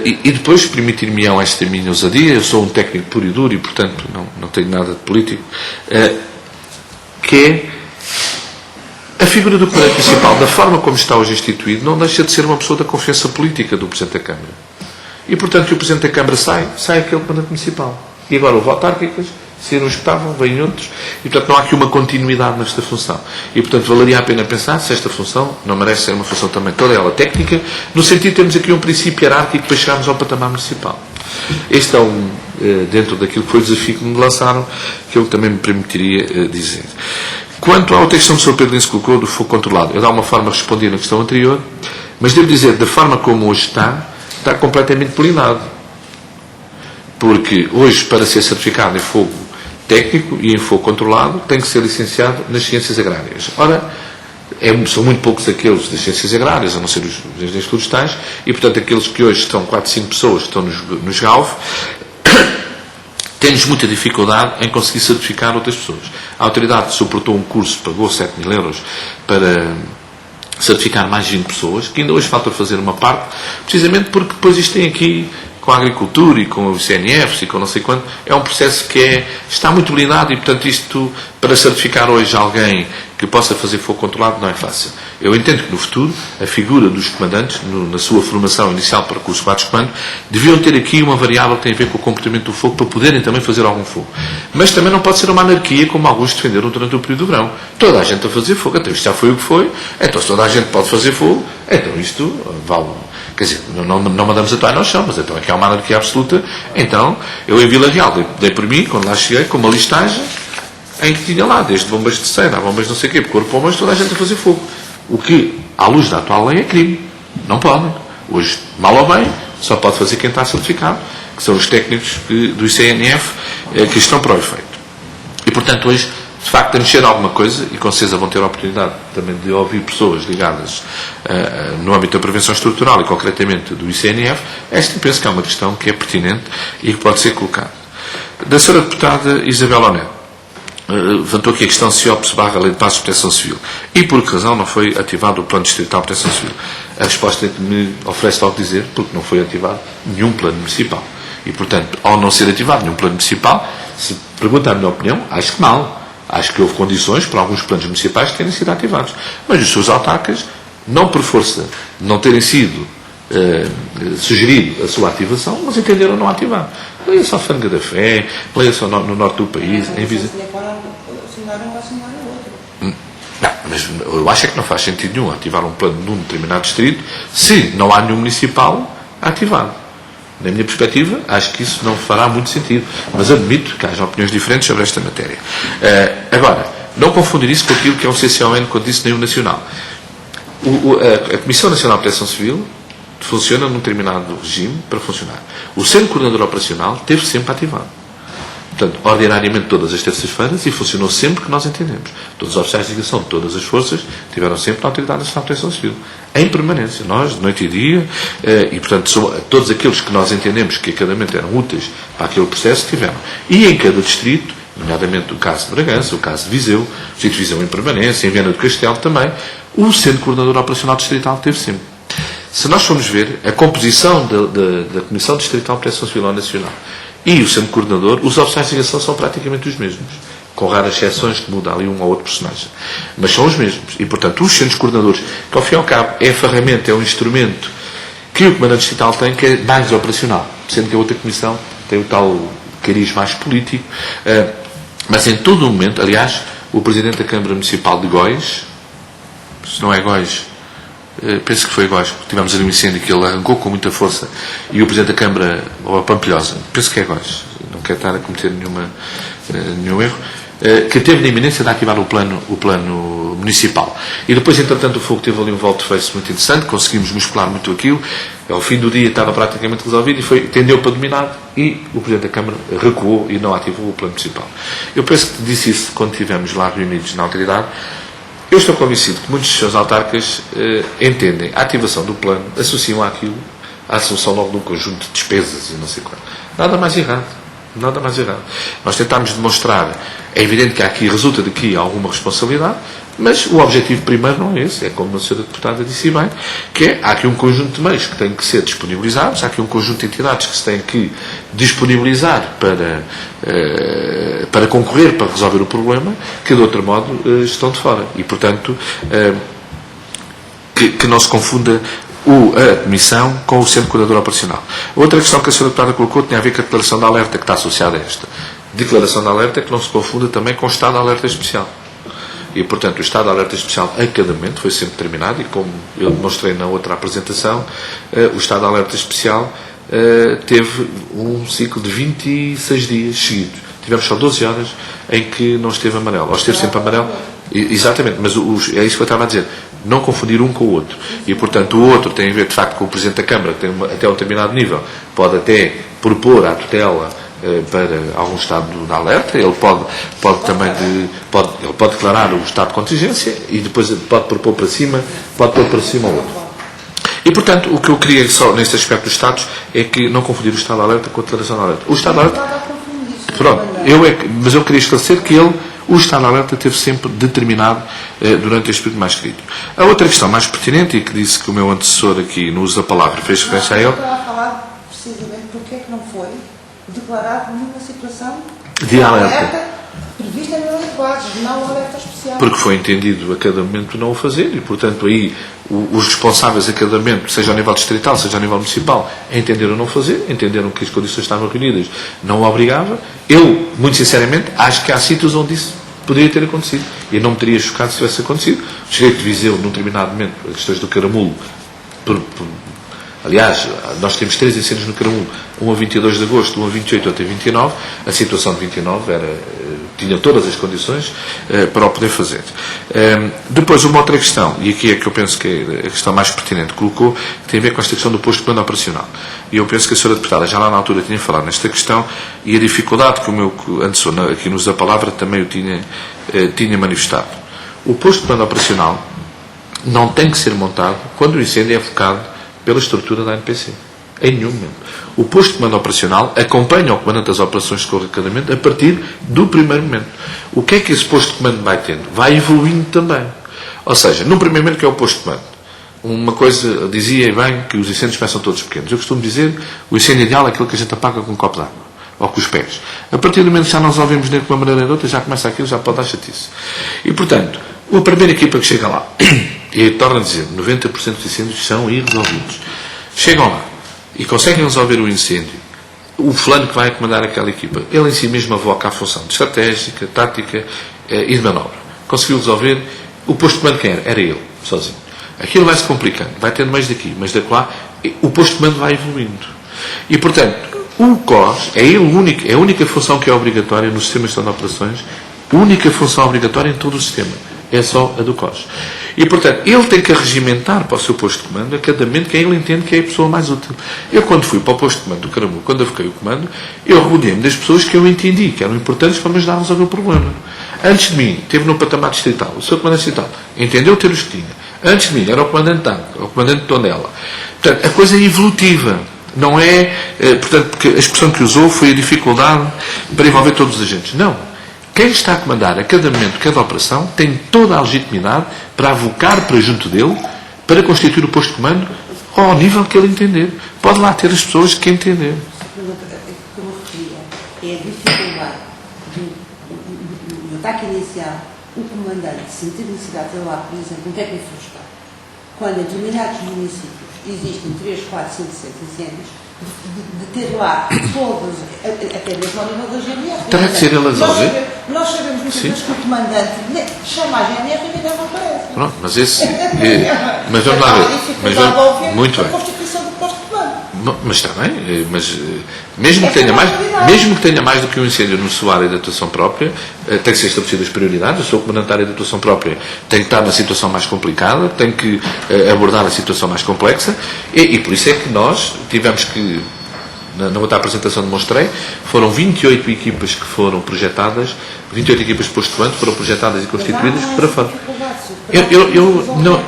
e depois permitir-me-ão esta minha ousadia, eu sou um técnico puro e duro e, portanto, não tenho nada de político, que é a figura do comandante municipal, da forma como está hoje instituído, não deixa de ser uma pessoa da confiança política do Presidente da Câmara. E, portanto, que o Presidente da Câmara sai aquele comandante municipal. E agora houve autárquicas, saíram os que estavam, vêm outros, e, portanto, não há aqui uma continuidade nesta função. E, portanto, valeria a pena pensar se esta função não merece ser uma função também toda ela técnica, no sentido de termos aqui um princípio hierárquico para chegarmos ao patamar municipal. Este é dentro daquilo que foi o desafio que me lançaram, que eu também me permitiria dizer. Quanto à questão que o Sr. Pedro Lins colocou do fogo controlado, eu de alguma forma respondi na questão anterior, mas devo dizer, da forma como hoje está completamente pelinado. Porque hoje, para ser certificado em fogo técnico e em fogo controlado, tem que ser licenciado nas ciências agrárias. Ora, são muito poucos aqueles das ciências agrárias, a não ser os engenheiros florestais, e, portanto, aqueles que hoje estão 4, 5 pessoas que estão nos GAUV, temos muita dificuldade em conseguir certificar outras pessoas. A autoridade suportou um curso, pagou 7.000 euros para certificar mais 20 pessoas, que ainda hoje falta fazer uma parte, precisamente porque depois isto tem aqui, com a agricultura e com os CNFs e com não sei quanto, é um processo que está muito blindado e, portanto, isto, para certificar hoje alguém que possa fazer fogo controlado, não é fácil. Eu entendo que no futuro, a figura dos comandantes, na sua formação inicial para curso 4 de comando, deviam ter aqui uma variável que tem a ver com o comportamento do fogo, para poderem também fazer algum fogo. Mas também não pode ser uma anarquia, como alguns defenderam durante o período do verão. Toda a gente a fazer fogo, então isto já foi o que foi, então se toda a gente pode fazer fogo, então isto vale. Quer dizer, não mandamos a toalha ao chão, mas então aqui há uma anarquia absoluta. Então, eu em Vila Real dei por mim, quando lá cheguei, com uma listagem em que tinha lá, desde bombas de cera, a bombas de não sei o quê, corpo bombas, toda a gente a fazer fogo. O que, à luz da atual lei, é crime. Não podem. Hoje, mal ou bem, só pode fazer quem está certificado, que são os técnicos do ICNF que estão para o efeito. E, portanto, hoje, de facto, a mexer alguma coisa, e com certeza vão ter a oportunidade também de ouvir pessoas ligadas no âmbito da prevenção estrutural e concretamente do ICNF, esta penso que é uma questão que é pertinente e que pode ser colocada. Da senhora deputada Isabel Oneto, levantou aqui a questão CIOPS/Lei de Paz de Proteção Civil. E por que razão não foi ativado o Plano Distrital de Proteção Civil? A resposta é que me oferece logo dizer, porque não foi ativado nenhum plano municipal. E, portanto, ao não ser ativado nenhum plano municipal, se pergunta a minha opinião, acho que mal. Acho que houve condições para alguns planos municipais terem sido ativados. Mas os seus autarcas, não por força de não terem sido sugerido a sua ativação, mas entenderam não ativar. Leia só Fanga da Fé, leia só no norte do país, em Viseu. Não, mas eu acho que não faz sentido nenhum ativar um plano num determinado distrito se não há nenhum municipal ativado. Na minha perspectiva, acho que isso não fará muito sentido. Mas admito que haja opiniões diferentes sobre esta matéria. Agora, não confundir isso com aquilo que é o CCON quando disse nem o Nacional. A Comissão Nacional de Proteção Civil funciona num determinado regime para funcionar. O Centro Coordenador Operacional teve sempre ativado. Portanto, ordinariamente todas as terças-feiras e funcionou sempre que nós entendemos. Todos os oficiais de ligação de todas as forças tiveram sempre a Autoridade Nacional de Proteção Civil. Em permanência. Nós, de noite e dia, e portanto, todos aqueles que nós entendemos que acadamente eram úteis para aquele processo, tiveram. E em cada distrito, nomeadamente o caso de Bragança, o caso de Viseu, o distrito de Viseu em permanência, em Viana do Castelo também, o Centro Coordenador Operacional Distrital teve sempre. Se nós formos ver a composição da Comissão Distrital de Proteção Civil Nacional e o Centro Coordenador, os oficiais de ligação são praticamente os mesmos, com raras exceções que muda ali um ou outro personagem. Mas são os mesmos. E, portanto, os centros coordenadores, que ao fim e ao cabo é a ferramenta, é um instrumento que o Comandante Distrital tem, que é mais operacional, sendo que a outra comissão tem o tal cariz mais político. Mas em todo o momento, aliás, o Presidente da Câmara Municipal de Góis, se não é Góis, penso que foi Góis, tivemos ali um incêndio que ele arrancou com muita força, e o Presidente da Câmara, ou a Pampilhosa, penso que é Góis, não quero estar a cometer nenhum erro, que teve na iminência de ativar o plano municipal. E depois, entretanto, o fogo teve ali um volte-face muito interessante, conseguimos muscular muito aquilo, ao fim do dia estava praticamente resolvido e tendeu para dominar, e o Presidente da Câmara recuou e não ativou o plano municipal. Eu penso que disse isso quando estivemos lá reunidos na autoridade. Eu estou convencido que muitos dos seus autarcas entendem a ativação do plano, associam àquilo, à assunção logo de um conjunto de despesas e não sei quanto. Nada mais errado. Nada mais errado. Nós tentámos demonstrar, é evidente que resulta daqui alguma responsabilidade, mas o objetivo primeiro não é esse, é como a senhora deputada disse bem, que há aqui um conjunto de meios que têm que ser disponibilizados, há aqui um conjunto de entidades que se têm que disponibilizar para concorrer, para resolver o problema, que de outro modo estão de fora. E, portanto, que não se confunda a Comissão com o Centro Coordenador Operacional. Outra questão que a senhora deputada colocou tinha a ver com a declaração de alerta que está associada a esta. Declaração de alerta que não se confunda também com o estado de alerta especial. E, portanto, o estado de alerta especial a cada momento foi sempre terminado e, como eu demonstrei na outra apresentação, o estado de alerta especial teve um ciclo de 26 dias seguidos. Tivemos só 12 horas em que não esteve amarelo. Ou esteve sempre amarelo. Exatamente, mas é isso que eu estava a dizer. Não confundir um com o outro. E, portanto, o outro tem a ver, de facto, com o Presidente da Câmara, que tem até um determinado nível, pode até propor à tutela para algum estado de alerta, ele pode também ele pode declarar o estado de contingência e depois pode pôr para cima o outro. E, portanto, o que eu queria só nesse aspecto dos Estados é que não confundir o estado de alerta com a declaração de alerta. O estado de alerta... Pronto, mas eu queria esclarecer que o estado de alerta teve sempre determinado durante este período mais crítico. A outra questão mais pertinente, e que disse que o meu antecessor aqui no uso da palavra fez referência a ele... Eu estava a falar precisamente porque é que não foi declarado nenhuma situação de alerta prevista na lei de bases, não alerta especial. Porque foi entendido a cada momento não o fazer e, portanto, aí os responsáveis a cada momento, seja ao nível distrital, seja ao nível municipal, entenderam não fazer, entenderam que as condições estavam reunidas, não o obrigava. Eu, muito sinceramente, acho que há sítios onde isso poderia ter acontecido. E não me teria chocado se tivesse acontecido. O direito de Viseu, num determinado momento, as questões do Caramulo, aliás, nós temos 3 incêndios no Caramulo, um a 22 de agosto, um a 28, outro a 29. A situação de 29 tinha todas as condições para o poder fazer. Depois, uma outra questão, e aqui é que eu penso que é a questão mais pertinente que colocou, que tem a ver com esta questão do posto de comando operacional. E eu penso que a senhora deputada já lá na altura tinha falado nesta questão e a dificuldade que o meu antecessor aqui nos da palavra também o tinha manifestado. O posto de comando operacional não tem que ser montado quando o incêndio é focado pela estrutura da ANPC. Em nenhum momento. O posto de comando operacional acompanha o comandante das operações de socorro a partir do primeiro momento. O que é que esse posto de comando vai tendo? Vai evoluindo também. Ou seja, no primeiro momento que é o posto de comando. Uma coisa, dizia bem que os incêndios começam todos pequenos. Eu costumo dizer, o incêndio ideal é aquele que a gente apaga com um copo de água. Ou com os pés. A partir do momento que já não resolvemos nem com uma maneira ou outra, já começa aquilo, já pode dar chatice. E, portanto, a primeira equipa que chega lá, e torna a dizer, 90% dos incêndios são irresolvidos. Chegam lá e conseguem resolver o incêndio. O fulano que vai comandar aquela equipa, ele em si mesmo avoca a função de estratégica, tática e de manobra. Conseguiu resolver. O posto de comando quem era? Era ele, sozinho. Aquilo vai se complicando, vai tendo mais daqui, mais daquela, o posto de comando vai evoluindo. E, portanto, o COS é a única função que é obrigatória no sistema de gestão de operações, a única função obrigatória em todo o sistema. É só a do COS. E, portanto, ele tem que regimentar para o seu posto de comando a cada momento quem ele entende que é a pessoa mais útil. Eu, quando fui para o posto de comando do Caramulo, quando avoquei o comando, eu rodeei-me das pessoas que eu entendi que eram importantes para me ajudar a resolver o problema. Antes de mim, teve no patamar distrital, o seu comandante distrital entendeu ter os que tinha. Antes de mim, era o comandante Tanque, o comandante Tondela. Portanto, a coisa é evolutiva. Não é, portanto, porque a expressão que usou foi a dificuldade para envolver todos os agentes. Não. Quem está a comandar a cada momento, cada operação, tem toda a legitimidade para avocar para junto dele, para constituir o posto de comando ao nível que ele entender. Pode lá ter as pessoas que entender. Como eu referia, é a dificuldade do ataque inicial, o comandante sentir necessidade de ter lá, por exemplo, um técnico florestal. Quando em determinados municípios existem 3, 4, 5, 6 incêndios, de ter lá todos, até mesmo ao nível da GNR. Terá que ser ele a resolver? Nós sabemos muitas vezes que o comandante chama a GNR e ainda não aparece. Pronto, mas esse... mas vamos lá ver. Muito bem. A constituição do posto de comando. Mas está bem, mas mesmo que tenha mais do que um incêndio na sua área de atuação própria, tem que ser estabelecidas as prioridades. O seu comandante da área de atuação própria tem que estar na situação mais complicada, tem que abordar a situação mais complexa, e por isso é que nós tivemos que, na outra apresentação demonstrei, foram 28 equipas que foram projetadas, 28 equipas de posto de comando foram projetadas e constituídas para fora.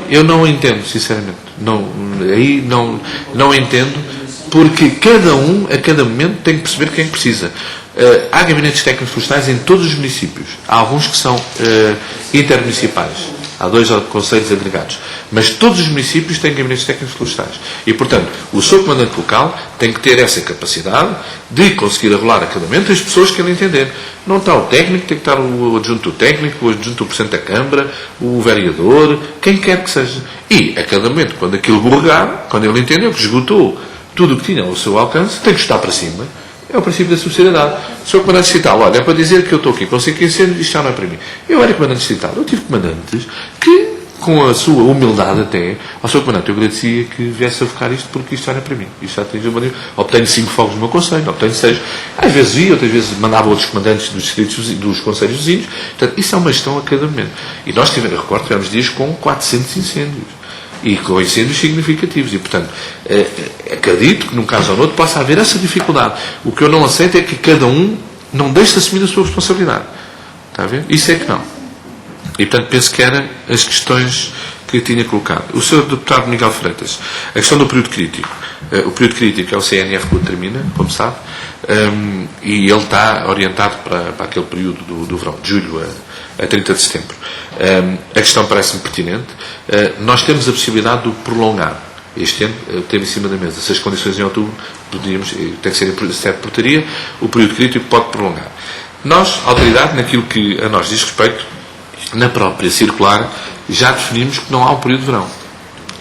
Eu não entendo, sinceramente. Aí não entendo, porque cada um, a cada momento, tem que perceber quem precisa. Há gabinetes técnicos florestais em todos os municípios. Há alguns que são intermunicipais. Há 2 conselhos agregados. Mas todos os municípios têm gabinetes técnicos florestais. E, portanto, o seu comandante local tem que ter essa capacidade de conseguir regular a cada momento as pessoas que ele entender. Não está o técnico, tem que estar o adjunto técnico, o adjunto do Presidente da Câmara, o vereador, quem quer que seja. E, a cada momento, quando aquilo borregar, quando ele entendeu que esgotou tudo o que tinha ao seu alcance, tem que estar para cima. É o princípio da subsidiariedade. Sou comandante distrital, olha, é para dizer que eu estou aqui com 5 incêndios, isto já não é para mim. Eu era comandante distrital, eu tive comandantes que, com a sua humildade até, ao seu comandante eu agradecia que viesse a focar isto porque isto já era para mim. Isto já atingiu o maneiro. Obtenho 5 fogos no meu conselho, obtenho 6. Às vezes ia, outras vezes mandava outros comandantes dos distritos, dos conselhos vizinhos. Portanto, isso é uma gestão a cada momento. E nós tivemos dias com 400 incêndios. e com incêndios significativos. E, portanto, acredito que num caso ou no outro possa haver essa dificuldade. O que eu não aceito é que cada um não deixe de assumir a sua responsabilidade. Está a ver? Isso é que não. E, portanto, penso que eram as questões que tinha colocado. O Sr. Deputado Miguel Freitas, a questão do período crítico. O período crítico é o CNF que o determina, como sabe, e ele está orientado para aquele período do verão, de julho a 30 de setembro. A questão parece-me pertinente. Nós temos a possibilidade de o prolongar. Este ano teve em cima da mesa. Se as condições em outubro, podíamos, tem que ser em sede de portaria, o período crítico pode prolongar. Nós, autoridade, naquilo que a nós diz respeito, na própria circular, já definimos que não há um período de verão.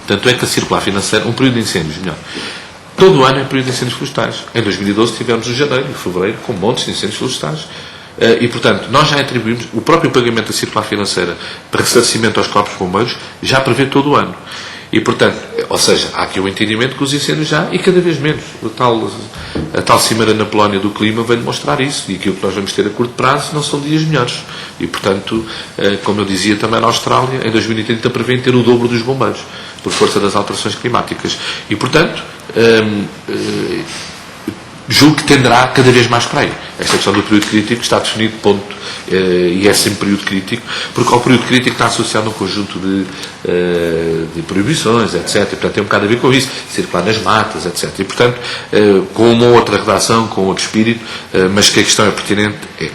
Tanto é que a circular financeira, um período de incêndios, melhor. Todo o ano é período de incêndios florestais. Em 2012 tivemos o janeiro e fevereiro com montes de incêndios florestais. E, portanto, nós já atribuímos, o próprio pagamento da circular financeira para ressarcimento aos corpos bombeiros já prevê todo o ano. E, portanto, ou seja, há aqui o entendimento que os incêndios já, e cada vez menos. A tal Cimeira na Polónia do Clima vai demonstrar isso. E aquilo que nós vamos ter a curto prazo não são dias melhores. E, portanto, como eu dizia também na Austrália, em 2030 prevêem ter o dobro dos bombeiros, por força das alterações climáticas. E, portanto, julgo que tenderá cada vez mais para aí. Esta questão do período crítico está definido, ponto, e é sempre período crítico, porque ao período crítico está associado um conjunto de proibições, etc. E, portanto, tem um bocado a ver com isso, circular nas matas, etc. E, portanto, com uma outra redação, com outro espírito, mas que a questão é pertinente, é.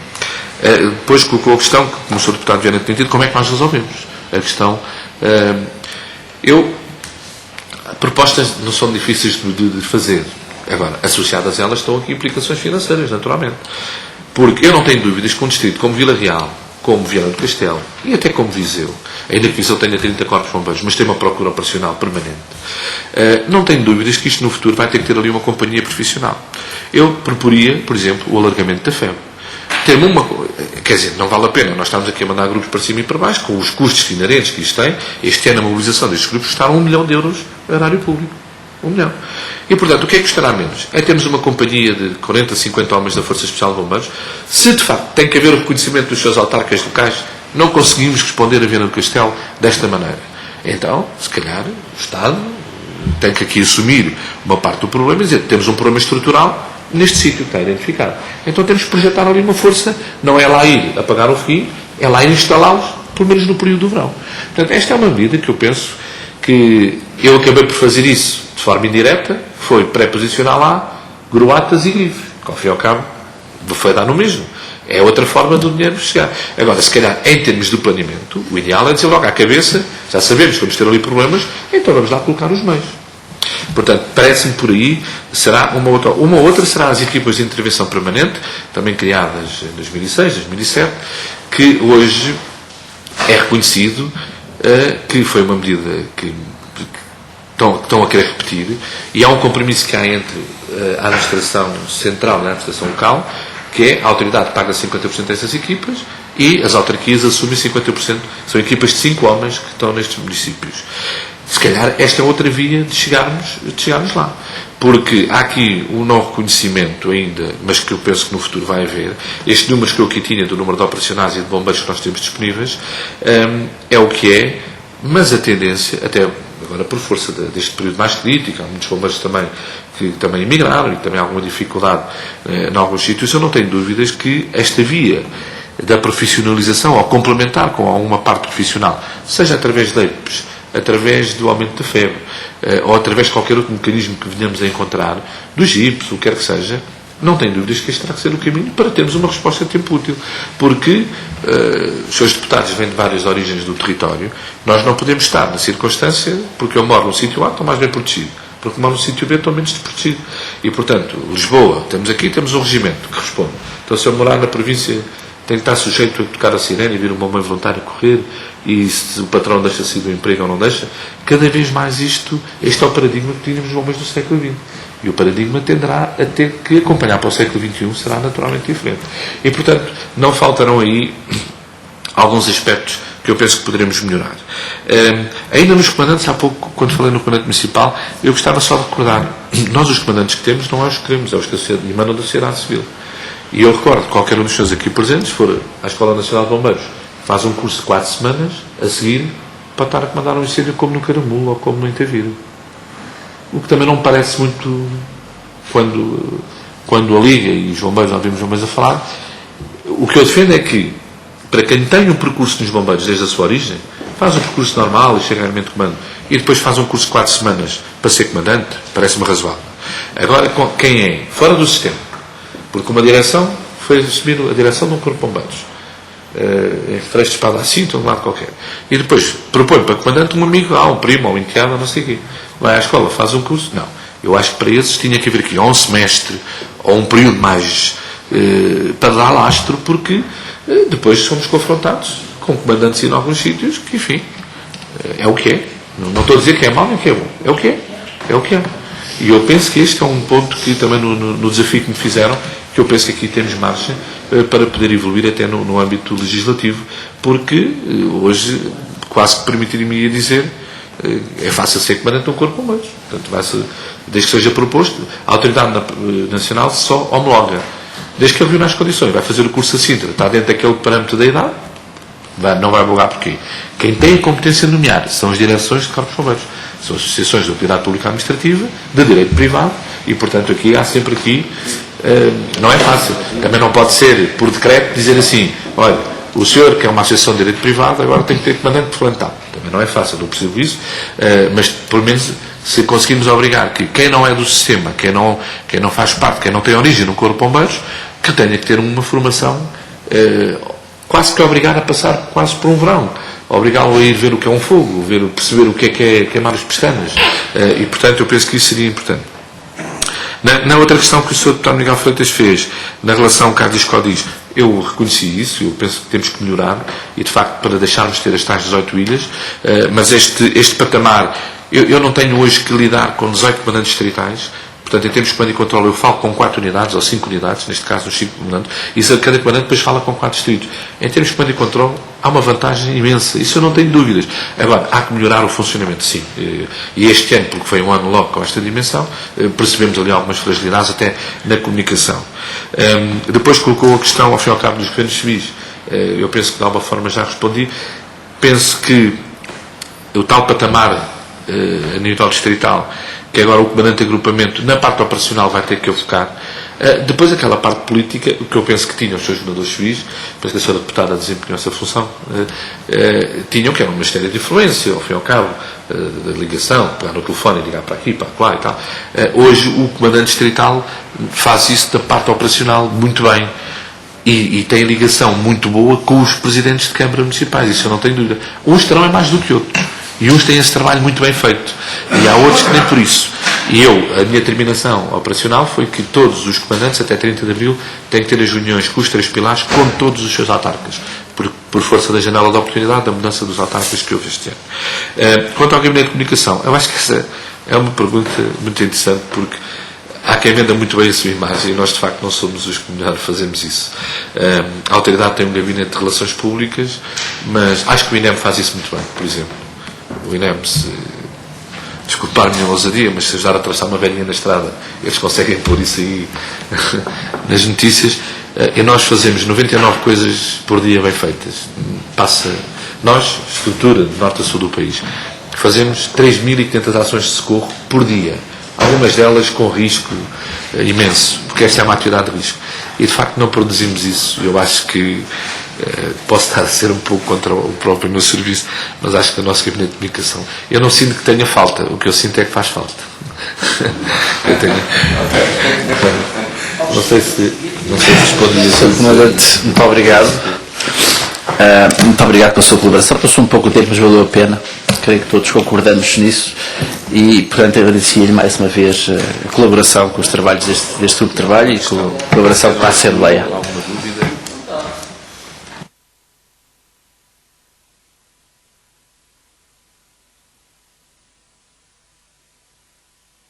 Depois colocou a questão, que o Sr. Deputado Viana tem tido, como é que nós resolvemos a questão. Propostas não são difíceis de fazer. Agora, associadas a elas estão aqui implicações financeiras, naturalmente. Porque eu não tenho dúvidas que um distrito como Vila Real, como Viana do Castelo e até como Viseu, ainda que Viseu tenha 30 corpos bombeiros, mas tem uma procura operacional permanente, não tenho dúvidas que isto no futuro vai ter que ter ali uma companhia profissional. Eu proporia, por exemplo, o alargamento da FEB. Quer dizer, não vale a pena. Nós estamos aqui a mandar grupos para cima e para baixo, com os custos inerentes que isto tem. Este ano a mobilização destes grupos custaram 1 milhão de euros no erário público. 1 milhão. E, portanto, o que é que custará menos? É termos uma companhia de 40, 50 homens da Força Especial de Bombeiros. Se, de facto, tem que haver o reconhecimento dos seus autarcas locais, não conseguimos responder a Viana do Castelo desta maneira. Então, se calhar, o Estado tem que aqui assumir uma parte do problema e dizer que temos um problema estrutural neste sítio que está identificado. Então temos que projetar ali uma força, não é lá ir apagar o fim, é lá ir instalá-los, pelo menos no período do verão. Portanto, esta é uma medida que eu penso que eu acabei por fazer isso de forma indireta, foi pré-posicionar lá gruatas e grifes, que ao fim e ao cabo foi dar no mesmo. É outra forma do dinheiro chegar. Agora, se calhar, em termos de planeamento, o ideal é dizer logo à cabeça, já sabemos que vamos ter ali problemas, então vamos lá colocar os meios. Portanto, parece-me por aí, será uma outra. Uma outra será as equipas de intervenção permanente, também criadas em 2006, 2007, que hoje é reconhecido que foi uma medida que estão a querer repetir, e há um compromisso que há entre a administração central e a administração local, que é a autoridade paga 50% dessas equipas e as autarquias assumem 50%. São equipas de 5 homens que estão nestes municípios. Se calhar esta é outra via de chegarmos lá. Porque há aqui um não reconhecimento ainda, mas que eu penso que no futuro vai haver. Estes números que eu aqui tinha, do número de operacionais e de bombeiros que nós temos disponíveis, é o que é, mas a tendência, até agora por força deste período mais crítico, há muitos bombeiros também que também emigraram e também há alguma dificuldade em alguns sítios, eu não tenho dúvidas que esta via da profissionalização, ao complementar com alguma parte profissional, seja através de EIPs, através do aumento da febre, ou através de qualquer outro mecanismo que venhamos a encontrar, dos GIPs, o que quer que seja, não tenho dúvidas que este terá que ser o caminho para termos uma resposta a tempo útil. Porque os seus deputados vêm de várias origens do território, nós não podemos estar na circunstância, porque eu moro num sítio A, estou mais bem protegido, porque moro no sítio B, estou menos desprotegido. E, portanto, Lisboa, temos um regimento que responde. Então, se eu morar na província, tem que estar sujeito a tocar a sirene e vir um bombeiro voluntário a correr, e se o patrão deixa sair do emprego ou não deixa. Cada vez mais este é o paradigma que tínhamos nos bombeiros do século XX. E o paradigma tenderá a ter que acompanhar para o século XXI, será naturalmente diferente. E, portanto, não faltarão aí alguns aspectos que eu penso que poderemos melhorar. Ainda nos comandantes, há pouco, quando falei no comandante municipal, eu gostava só de recordar, nós os comandantes que temos não é os que queremos, é os que emanam da sociedade civil. E eu recordo que qualquer um dos senhores aqui presentes, se for à Escola Nacional de Bombeiros, faz um curso de 4 semanas, a seguir pode estar a comandar um incêndio como no Caramulo ou como no Interviro. O que também não me parece muito quando a Liga e os bombeiros, nós vimos os bombeiros a falar. O que eu defendo é que, para quem tem um percurso nos bombeiros desde a sua origem, faz um percurso normal e chega a elemento de comando, e depois faz um curso de 4 semanas para ser comandante, parece-me razoável. Agora, quem é fora do sistema, porque uma direção foi assumir a direção de um corpo de bombeiros, em freixo de espada assim, de um lado qualquer, e depois propõe para comandante um amigo, um primo, ou um enteado, não sei o quê, vai à escola, faz um curso, não. Eu acho que para esses tinha que haver aqui ou um semestre, ou um período mais para dar lastro, porque depois somos confrontados com comandantes em alguns sítios que, enfim, é o que é. Não estou a dizer que é mau nem que é bom. É o que é. É o que é. E eu penso que este é um ponto que também no desafio que me fizeram, que eu penso que aqui temos margem para poder evoluir até no âmbito legislativo, porque hoje quase que permitiria dizer é fácil ser comandante de um corpo de bombeiros. Portanto, desde que seja proposto, a Autoridade Nacional só homologa. Desde que ele viu nas condições, vai fazer o curso a Sintra, está dentro daquele parâmetro da idade, não vai abogar porquê. Quem tem a competência de nomear são as direções de corpos de bombeiros. São as associações de utilidade pública administrativa, de direito privado, e, portanto, há sempre não é fácil. Também não pode ser, por decreto, dizer assim, olha, o senhor que é uma associação de direito privado, agora tem que ter comandante de plantel. Também não é fácil, eu percebo isso, mas, pelo menos, se conseguirmos obrigar que quem não é do sistema, quem não faz parte, quem não tem origem no corpo de bombeiros, que tenha que ter uma formação quase que obrigar a passar quase por um verão, obrigá-lo a ir ver o que é um fogo, perceber o que é queimar as pestanas, e portanto eu penso que isso seria importante. Na outra questão que o Sr. Deputado Miguel Freitas fez, na relação Cádiz Codiz, eu reconheci isso, eu penso que temos que melhorar, e de facto para deixarmos ter as tais 18 ilhas, mas este patamar, eu não tenho hoje que lidar com 18 comandantes distritais. Portanto, em termos de comando e controle, eu falo com 4 unidades, ou 5 unidades, neste caso, os 5 comandantes, e cada comandante depois fala com 4 distritos. Em termos de comando e controle, há uma vantagem imensa, isso eu não tenho dúvidas. Agora, há que melhorar o funcionamento, sim. E este ano, porque foi um ano logo com esta dimensão, percebemos ali algumas fragilidades, até na comunicação. Depois colocou a questão, ao fim e ao cabo, dos governos civis. Eu penso que, de alguma forma, já respondi. Penso que o tal patamar, a nível distrital, que agora o comandante de agrupamento, na parte operacional, vai ter que focar. Depois, aquela parte política, o que eu penso que tinham os seus governadores civis, penso que a senhora deputada desempenhou essa função, tinham que era um ministério de influência, ao fim e ao cabo, da ligação, pegar no telefone e ligar para aqui, para lá e tal. Hoje, o comandante distrital faz isso da parte operacional muito bem. E tem ligação muito boa com os presidentes de câmara municipais, isso eu não tenho dúvida. Uns terão é mais do que outros. E uns têm esse trabalho muito bem feito. E há outros que nem por isso. E a minha determinação operacional foi que todos os comandantes, até 30 de abril, têm que ter as reuniões com os 3 pilares, com todos os seus autarcas. Por força da janela de oportunidade, da mudança dos autarcas que houve este ano. Quanto ao Gabinete de Comunicação, eu acho que essa é uma pergunta muito interessante, porque há quem venda muito bem a sua imagem, e nós, de facto, não somos os que melhor fazemos isso. A Autoridade tem um Gabinete de Relações Públicas, mas acho que o INEM faz isso muito bem, por exemplo. O INEM, desculpar a minha ousadia, mas se ajudar a atravessar uma velhinha na estrada, eles conseguem pôr isso aí nas notícias, e nós fazemos 99 coisas por dia bem feitas. Nós, estrutura de norte a sul do país, fazemos 3.500 ações de socorro por dia, algumas delas com risco imenso, porque esta é uma atividade de risco, e de facto não produzimos isso. Eu acho que posso estar a ser um pouco contra o próprio meu serviço, mas acho que o nosso Gabinete de Comunicação, eu não sinto que tenha falta, o que eu sinto é que faz falta. Eu tenho. Não sei se respondi isso. Sr. Comandante, muito obrigado. Muito obrigado pela sua colaboração. Passou um pouco o tempo, mas valeu a pena. Creio que todos concordamos nisso. E, portanto, agradecia-lhe mais uma vez a colaboração com os trabalhos deste grupo de trabalho e com a colaboração com a Assembleia.